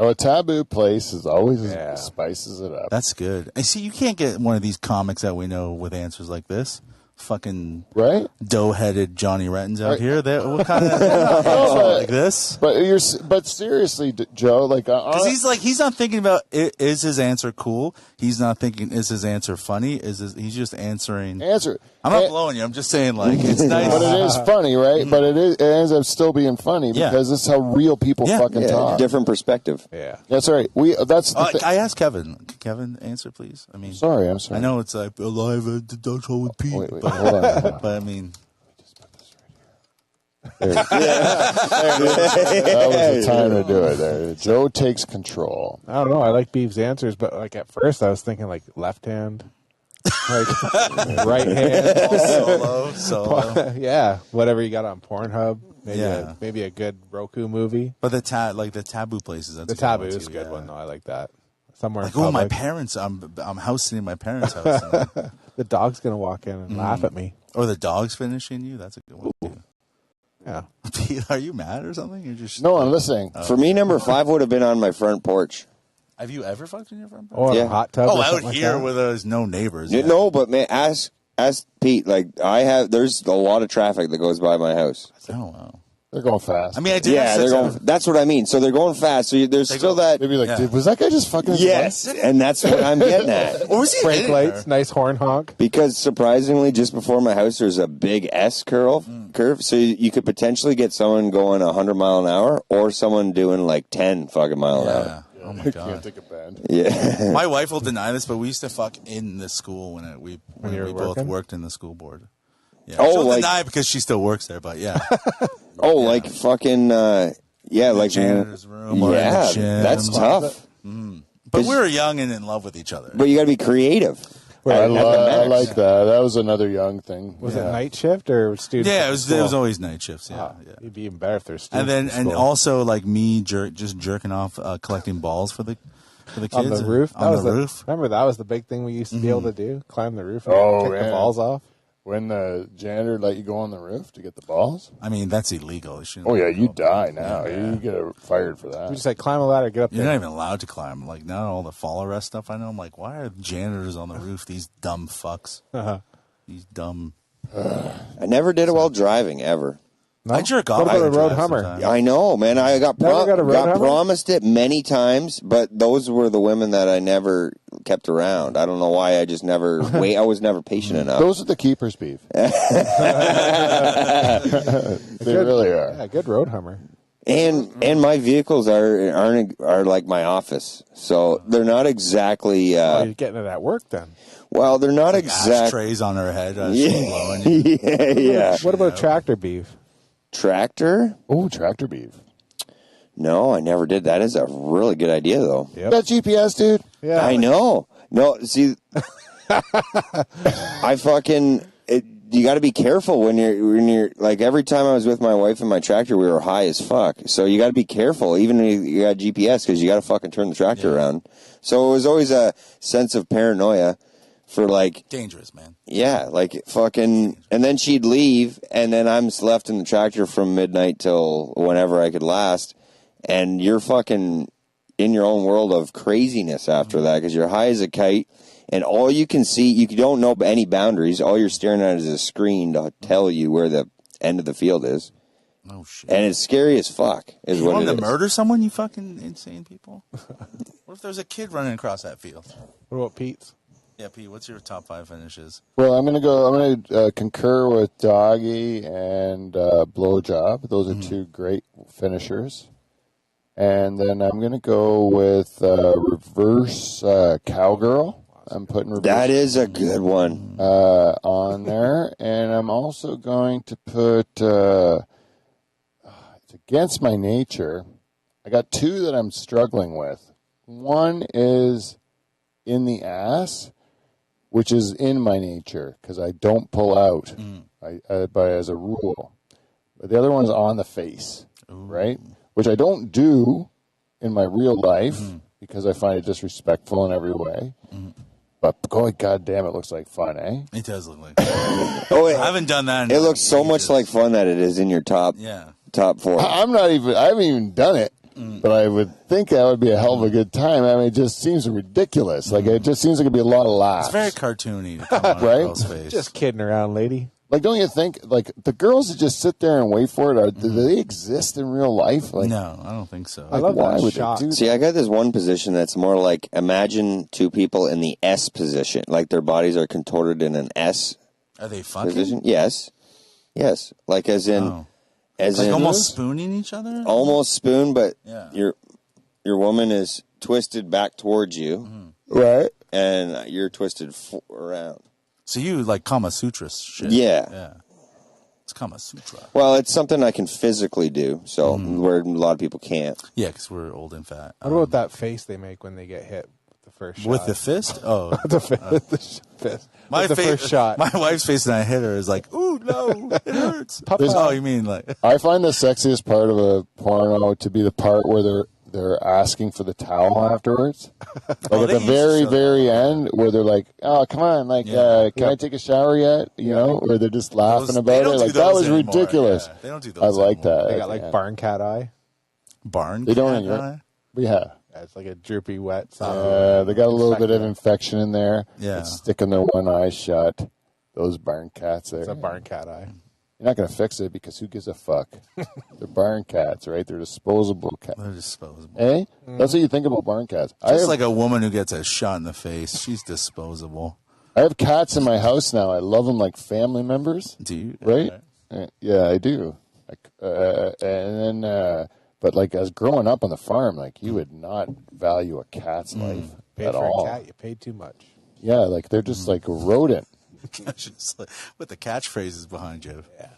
Oh, a taboo place is always Yeah. spices it up. That's good. And see, you can't get one of these comics that we know with answers like this. Fucking Right? dough-headed Johnny Rettins out Right. here. What kind of answer like this? But seriously, Joe, like Because he's not thinking about is his answer cool. He's not thinking is his answer funny. He's just answering. answer. I'm not blowing you. I'm just saying like it's nice. But it is funny, right? But it ends up still being funny Yeah. because this is how real people Yeah. fucking Yeah, talk. different perspective. Yeah. That's right. That's the thing. I asked Kevin. Kevin, answer please. I mean, Sorry, I'm sorry. I know it's like alive at the Dutch hole with Pete, Wait, hold on. but I mean, There. That was the time to do it. There, Joe takes control. I don't know. I like Beef's answers, but like at first I was thinking like left hand. Like right hand. Solo. Yeah, whatever you got on Pornhub. Maybe Yeah. maybe a good Roku movie. But the taboo places. That's The a good Taboo one, is too, a good yeah. one though. I like that. Somewhere Like, in oh, my public. parents. I'm house sitting in my parents' house. tonight. The dog's gonna walk in and laugh at me. Or the dog's finishing you. That's a good one too. Yeah. Pete, are you mad or something? You're just No, I'm listening. For me, number 5 would have been on my front porch. Have you ever fucked in your front porch? Or Yeah. a hot tub. Oh, or out something like here that. where there's no neighbors. You yeah. know, but man, ask Pete. Like there's a lot of traffic that goes by my house. Oh wow. They're going fast. I mean, I did. Yeah, have they're such going. That's what I mean. So they're going fast. So there's still that. They'd be like, Yeah. dude, was that guy just fucking? Yes, and that's what I'm getting at. What was he Brake hitting lights, her? nice horn honk. Because surprisingly, just before my house, there's a big S curve. So you could potentially get someone going 100 mile an hour, or someone doing like 10 fucking mile an hour. Yeah. Oh my Can't god. take a band. Yeah. My wife will deny this, but we used to fuck in the school when we you were we both working? worked in the school board. Yeah. Oh, She'll like- deny because she still works there, but yeah. Oh, like fucking. Yeah, like janitor's room or in the Yeah, gym. that's tough. But we were young and in love with each other. But you got to be creative. I At the max. like that. That was another young thing. Was it night shift or students? Yeah, at it was school? always night shifts. Yeah, Ah, yeah. It'd be even better if there's And students. then at and school. also like me just jerking off, collecting balls for the kids on the roof. On the roof. Remember that was the big thing we used to be able to do: climb the roof and Oh, kick yeah. the balls off. When the janitor let you go on the roof to get the balls? I mean, that's illegal. You shouldn't- Oh, yeah, you die now. You get fired for We that. just like climb a ladder, get up You're there. not even allowed to climb. Like now, all the fall arrest stuff I know. I'm like, why are janitors on the roof? These dumb fucks. These dumb. I never did it while driving ever. No? I jerk off. What about I a road drive Hummer? sometimes. I know, man. I got Never got a road Hummer? promised it many times, but those were the women that I never kept around. I don't know why. I just never wait. I was never patient enough. Those are the keepers' beef. They really are. Yeah, good road Hummer. And my vehicles are like my office, so they're not exactly. Oh, you're getting it at work then. Well, they're not exactly. Ashtrays on her head. She's blowing you. Yeah. What about tractor beef? Tractor? Oh, tractor beef. No, I never did. That is a really good idea, though. Yep. That GPS, dude? Yeah, I know. No, see, I fucking. You got to be careful when you're like every time I was with my wife in my tractor, we were high as fuck. So you got to be careful, even if you got GPS, because you got to fucking turn the tractor around. So it was always a sense of paranoia for like. Dangerous, man. Yeah, like fucking, and then she'd leave, and then I'm left in the tractor from midnight till whenever I could last, and you're fucking in your own world of craziness after that because you're high as a kite, and all you can see, you don't know any boundaries. All you're staring at is a screen to tell you where the end of the field is, Oh shit. and it's scary as fuck. Is You what want it to is. murder someone? You fucking insane people. What if there's a kid running across that field? What about Pete's? Yeah, Pete. What's your top 5 finishes? Well, I'm going to concur with Doggy and Blowjob. Those are two great finishers. And then I'm going to go with reverse cowgirl. I'm putting reverse That is a good one. on there. And I'm also going to put, it's against my nature. I got 2 that I'm struggling with. One is in the ass, which is in my nature because I don't pull out as a rule. But the other one is on the face, right? Which I don't do in my real life because I find it disrespectful in every way. But God damn, it looks like fun, eh? It does look like. Oh, I haven't done that. In it looks so much ages. like fun that it is in your top 4. I haven't even done it. But I would think that would be a hell of a good time. I mean, it just seems ridiculous. Like, it just seems like it'd be a lot of laughs. It's very cartoony to come on Right? a girl's face. Just kidding around, lady. Like, don't you think, like, the girls that just sit there and wait for it, do they exist in real life? Like, No, I don't think so. I love why that would shot. they do See, I got this one position that's more like imagine 2 people in the S position, like their bodies are contorted in an S Are they fucking? position. Yes, like as in, Oh. as Like in almost spooning each other? almost spoon, but Yeah. your woman is twisted back towards you, Right? and you're twisted around. So you like Kama Sutra shit. Yeah. Yeah. It's Kama Sutra. Well, it's something I can physically do, so where a lot of people can't. Yeah, because we're old and fat. What about that face they make when they get hit with the first shot. With the fist? Oh. the fist. My With the first shot. My wife's face and I hit her is like, ooh, no, it hurts. There's- Oh, you mean like... I find the sexiest part of a porno to be the part where they're asking for the towel afterwards. Like Oh, at they the used to very, show very end where they're like, oh, come on, like, Yeah. can I take a shower yet? You know, or they're just laughing They about don't it. do Like, that those was anymore. ridiculous. Yeah, they don't do I those like anymore. that. They got like barn cat eye. Barn They don't cat in your- eye? Yeah. Yeah, it's like a droopy, wet. They got a little bit of infection in there. Yeah. It's sticking their one eye shut. Those barn cats there. It's a barn cat eye. You're not going to fix it because who gives a fuck? They're barn cats, right? They're disposable cats. They're disposable. Eh? That's what you think about barn cats. Just like a woman who gets a shot in the face, she's disposable. I have cats in my house now. I love them like family members. Do you? Right? Yeah, I do. But like as growing up on the farm, like you would not value a cat's life Paid at for all. a cat, you paid too much. Yeah, like they're just like a rodent. Just like, with the catchphrases behind you. Yeah.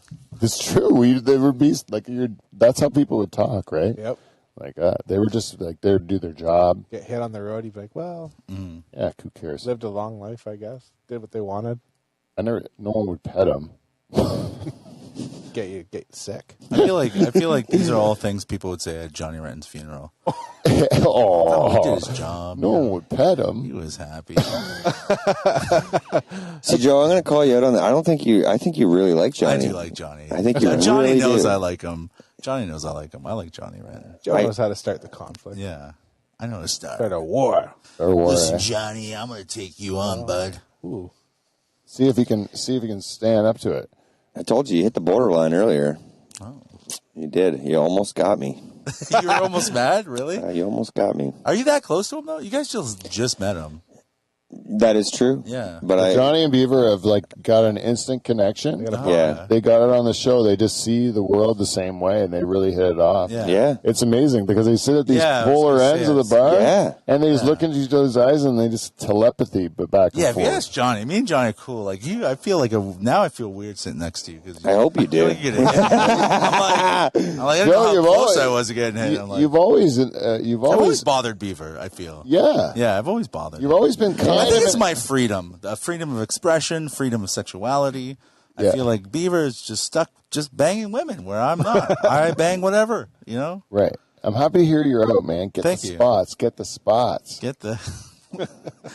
It's true. They were beast. Like that's how people would talk, right? Yep. Like they were just like they would do their job. Get hit on the road, you'd be like, well, Yeah, who cares? lived a long life, I guess. Did what they wanted. No one would pet them. Get you sick. I feel like these are all things people would say at Johnny Renton's funeral. He did Oh, his job. no one would pet He him. was happy. See, Joe, I'm going to call you out on that. I think you really like I Johnny. do like Johnny. I think you Johnny really knows do. I like him. Johnny knows I like him. I like Johnny Renton. Joe knows how to start the conflict. Yeah. I know to start. Start a war. Or what? Listen, Johnny, I'm going to take you on, bud. Ooh. See if he can stand up to it. I told you hit the borderline earlier. Oh. You did. You almost got me. You were almost mad? Really? You almost got me. Are you that close to him, though? You guys just met him. That is true. Yeah. But Johnny and Beaver have like got an instant connection. Yeah. They got it on the show. They just see the world the same way, and they really hit it off. Yeah. Yeah. It's amazing because they sit at these Yeah, I was polar gonna ends say of the it's- bar, Yeah. and they just look into each other's eyes, and they just telepathy, but back and Yeah, if forth. you ask Johnny, me and Johnny are cool. Like you, I feel like now I feel weird sitting next to you because I hope you do. I'm like, I don't know how you've close always- I was to getting hit. I'm like, You've always I've always bothered Beaver. I feel. yeah. Yeah, I've always bothered. You've him. always been I kind think of it's my freedom, freedom of expression, freedom of sexuality. I Yeah. feel like Beaver is just stuck, just banging women where I'm not. I bang whatever, you know. right. I'm happy to hear you're out, man. Get Thank the you. spots. Get the spots. Get the.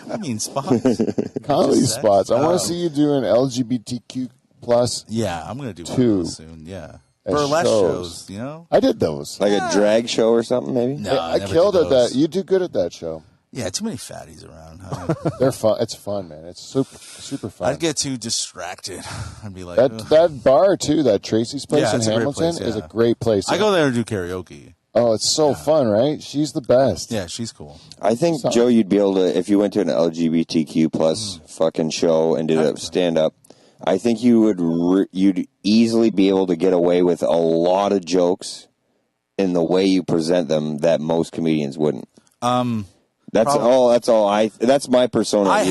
I mean spots. Comedy Just spots. I want Oh. to see you doing LGBTQ plus. Yeah, I'm gonna do one of Two. those soon. Yeah, At burlesque shows. shows. You know. I did those. Like a drag show or something, maybe? No, I never killed did at those. that. You do good at that show. Yeah, too many fatties around. Huh? They're fun. It's fun, man. It's super fun. I'd get too distracted. I'd be like, that "Ugh." that bar too. That Tracy's place Yeah, in it's a great Hamilton place, is a yeah. great place. I go there to do karaoke. Oh, it's so fun, right? She's the best. Yeah, she's cool. I think, Joe, you'd be able to, if you went to an LGBTQ plus fucking show and did a stand-up, I think you would you'd easily be able to get away with a lot of jokes in the way you present them that most comedians wouldn't. That's all. That's my persona. I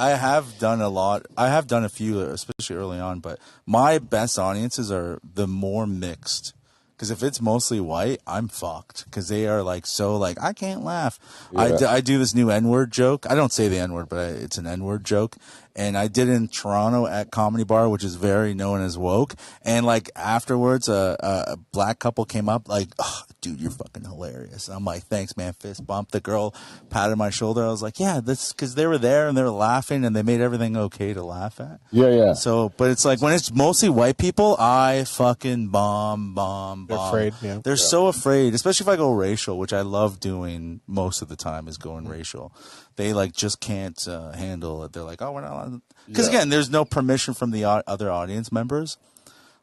have done a lot. I have done a few, especially early on. But my best audiences are the more mixed. Because if it's mostly white, I'm fucked. Because they are like so like I can't laugh. Yeah. I do this new N-word joke. I don't say the N-word, but it's an N-word joke. And I did it in Toronto at Comedy Bar, which is very known as woke. And like afterwards, a black couple came up like, oh, dude, you're fucking hilarious. And I'm like, thanks, man. Fist bump. The girl patted my shoulder. I was like, yeah, this because they were there and they were laughing and they made everything okay to laugh at. Yeah. So, but it's like when it's mostly white people, I fucking bomb. They're afraid, yeah. They're so afraid, especially if I go racial, which I love doing most of the time is going racial. They like just can't handle it. They're like, oh, we're not allowed. Because again, there's no permission from the other audience members.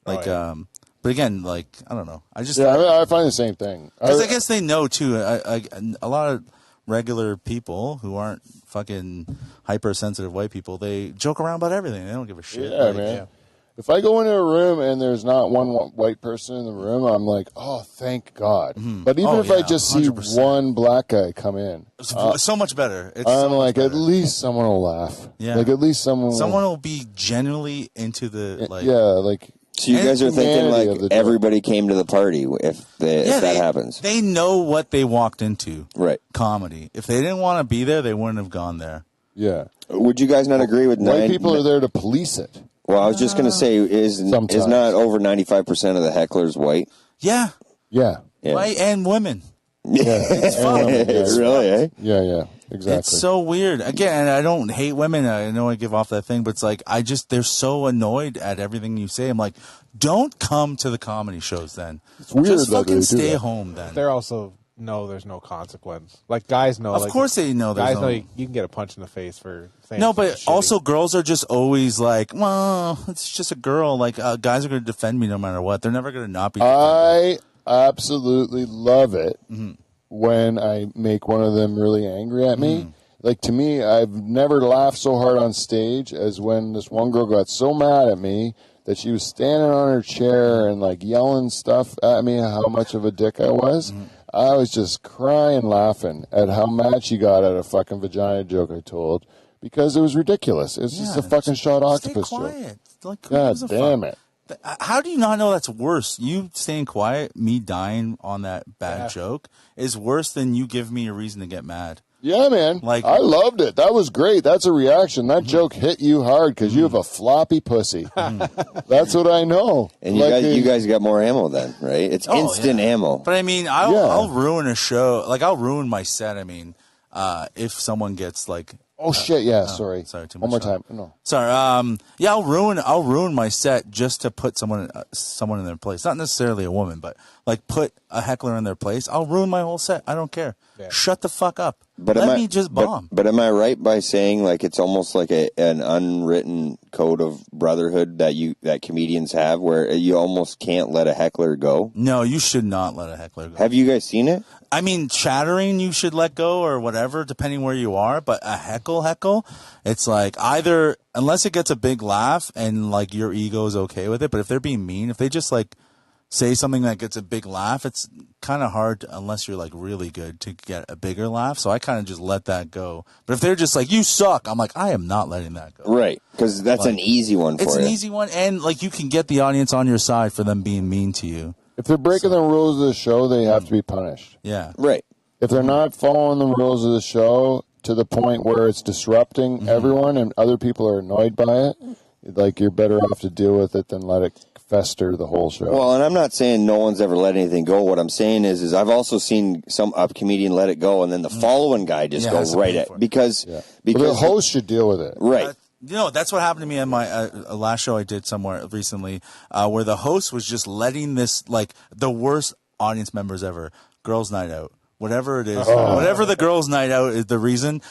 Like, but again, like, I don't know. I just, I find the same thing. because I guess they know too. A lot of regular people who aren't fucking hypersensitive white people, they joke around about everything. They don't give a shit. Yeah, Like, man. If I go into a room and there's not one white person in the room, I'm like, oh, thank God. But even Oh, if I yeah, just see 100%. one black guy come in, so much better. It's I'm so much like, better. at least someone will laugh. Yeah. Like, at least someone Someone will be genuinely into the like. yeah, like, So you And guys are thinking humanity of like the joke. everybody came to the party if that happens. They know what they walked into. Right. Comedy. If they didn't want to be there, they wouldn't have gone there. Yeah. Would you guys not agree with White people are there to police it. Well, I was just going to say, is Sometimes. not over 95% of the hecklers white? Yeah. Yeah. Yeah. Right? And women. Yeah. It's fun. It's really, eh? Yeah. Exactly. It's so weird. Again, I don't hate women. I know I give off that thing, but it's like they're so annoyed at everything you say. I'm like, don't come to the comedy shows then. It's weird Just that they fucking do stay that. home then. They're also know there's no consequence. Like guys know. Of course they know there's Guys no- know you can get a punch in the face for saying No, but something shitty. also girls are just always like, well, it's just a girl. Like guys are going to defend me no matter what. They're never going to not be defended. I absolutely love it Mm-hmm. when I make one of them really angry at me. Mm-hmm. Like, to me, I've never laughed so hard on stage as when this one girl got so mad at me that she was standing on her chair and, like, yelling stuff at me, how much of a dick I was. Mm-hmm. I was just crying laughing at how mad she got at a fucking vagina joke I told because it was ridiculous. It's just a fucking shot octopus Stay joke. quiet. Like, who God gives a damn fuck? it. How do you not know that's worse? You staying quiet, me dying on that bad joke, is worse than you give me a reason to get mad. Yeah, man. Like- I loved it. That was great. That's a reaction. That joke hit you hard because you have a floppy pussy. That's what I know. And Like you guys got more ammo then, right? It's Oh, instant yeah. ammo. But I mean, I'll ruin a show. Like, I'll ruin my set. I mean, if someone gets like, Oh shit! Yeah, sorry. sorry, too One much more time. time. No. sorry, yeah, I'll ruin my set just to put someone in their place. Not necessarily a woman, but like put a heckler in their place. I'll ruin my whole set. I don't care. Yeah. Shut the fuck up. But Let me just bomb. But am I right by saying like it's almost like an unwritten code of brotherhood that comedians have, where you almost can't let a heckler go? No, you should not let a heckler go. Have you guys seen it? I mean, chattering you should let go or whatever, depending where you are. But a heckle, it's like either unless it gets a big laugh and like your ego's okay with it. But if they're being mean, if they just like say something that gets a big laugh, it's kind of hard unless you're like really good to get a bigger laugh. So I kind of just let that go. But if they're just like, you suck, I'm like, I am not letting that go. Right, because that's Like, an easy one for It's you. an easy one. And like you can get the audience on your side for them being mean to you. If they're breaking the rules of the show, they have to be punished. Yeah. Right. If they're not following the rules of the show to the point where it's disrupting everyone and other people are annoyed by it, like you're better off to deal with it than let it fester the whole show. Well, and I'm not saying no one's ever let anything go. What I'm saying is I've also seen a comedian let it go, and then the following guy just Yeah, has go to right pay at for it. because But the host should deal with it. right. That's what happened to me at my last show I did somewhere recently, where the host was just letting this, like, the worst audience members ever, girls' night out, whatever it is, whatever the girls' night out is the reason,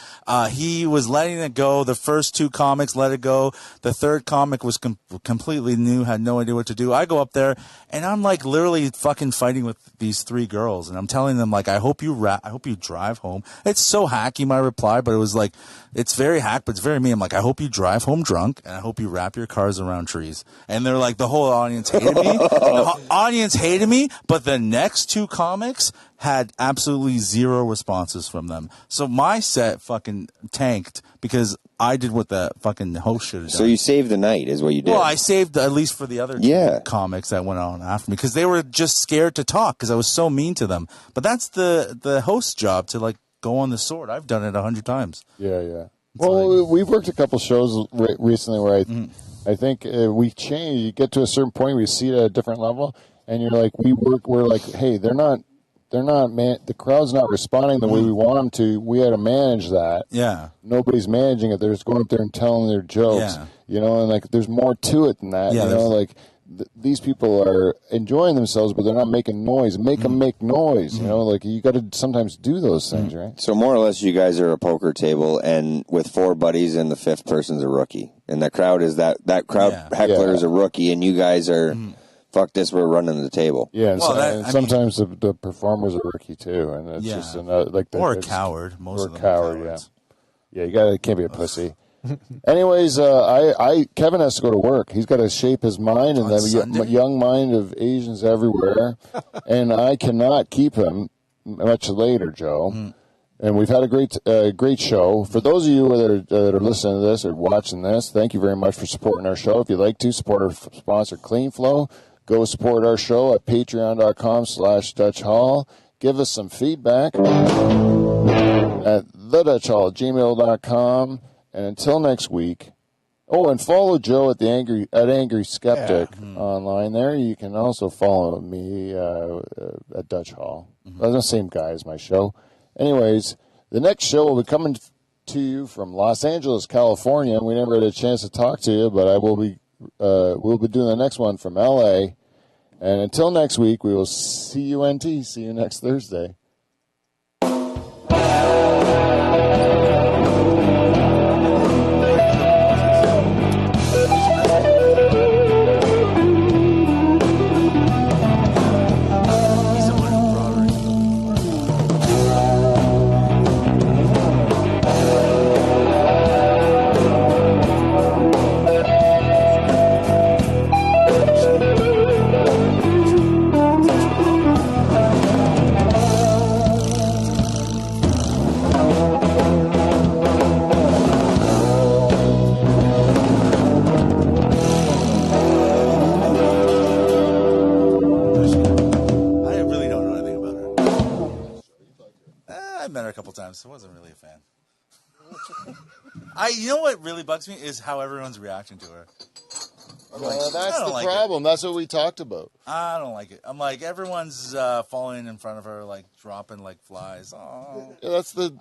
he was letting it go. The first two comics let it go. The third comic was completely new, had no idea what to do. I go up there, and I'm, like, literally fucking fighting with these three girls, and I'm telling them, like, I hope you drive home. It's so hacky, my reply, but it was like, it's very hack, but it's very me. I'm like, I hope you drive home drunk, and I hope you wrap your cars around trees. And they're like, the whole audience hated me. But the next two comics had absolutely zero responses from them. So my set fucking tanked because I did what the fucking host should have done. So you saved the night, is what you did. Well, I saved at least for the other two Yeah. comics that went on after me because they were just scared to talk because I was so mean to them. But that's the host's job to like go on the sword. I've done it 100 times. Yeah. Well, we've worked a couple shows recently where I think we change. You get to a certain point where you see it at a different level, and you're like, we're like, hey, they're not, the crowd's not responding the way we want them to. We had to manage that. Yeah. Nobody's managing it. They're just going up there and telling their jokes, Yeah. and like, there's more to it than that. Yeah, Like these people are enjoying themselves, but they're not making noise. Make them make noise. Like you got to sometimes do those things, right? So more or less, you guys are a poker table, and with four buddies, and the fifth person's a rookie, and the crowd is that crowd heckler is a rookie, and you guys are fuck this, we're running the table. Yeah, and, Well, and sometimes the performers are rookie too, and it's just another, like or a it's- coward. Most or of a them coward. are cowards. Yeah. You can't be a pussy. Anyways, Kevin has to go to work. He's got to shape his mind, and On the Sunday? young mind of Asians everywhere, and I cannot keep him much later, Joe. And we've had a great show. For those of you that are listening to this or watching this, thank you very much for supporting our show. If you'd like to support our sponsor, Clean Flow, go support our show at patreon.com/DutchHall. Give us some feedback at thedutchhall@gmail.com. And until next week. Oh, and follow Joe at Angry Skeptic online. There, you can also follow me at Dutch Hall. That's the same guy as my show. Anyways, the next show will be coming to you from Los Angeles, California. We never had a chance to talk to you, but we'll be doing the next one from LA. And until next week, we will see you See you next Thursday. I wasn't really a fan. You know what really bugs me is how everyone's reacting to her. That's the problem. That's what we talked about. I don't like it. I'm like, everyone's falling in front of her, like dropping like flies. Oh. Yeah, that's the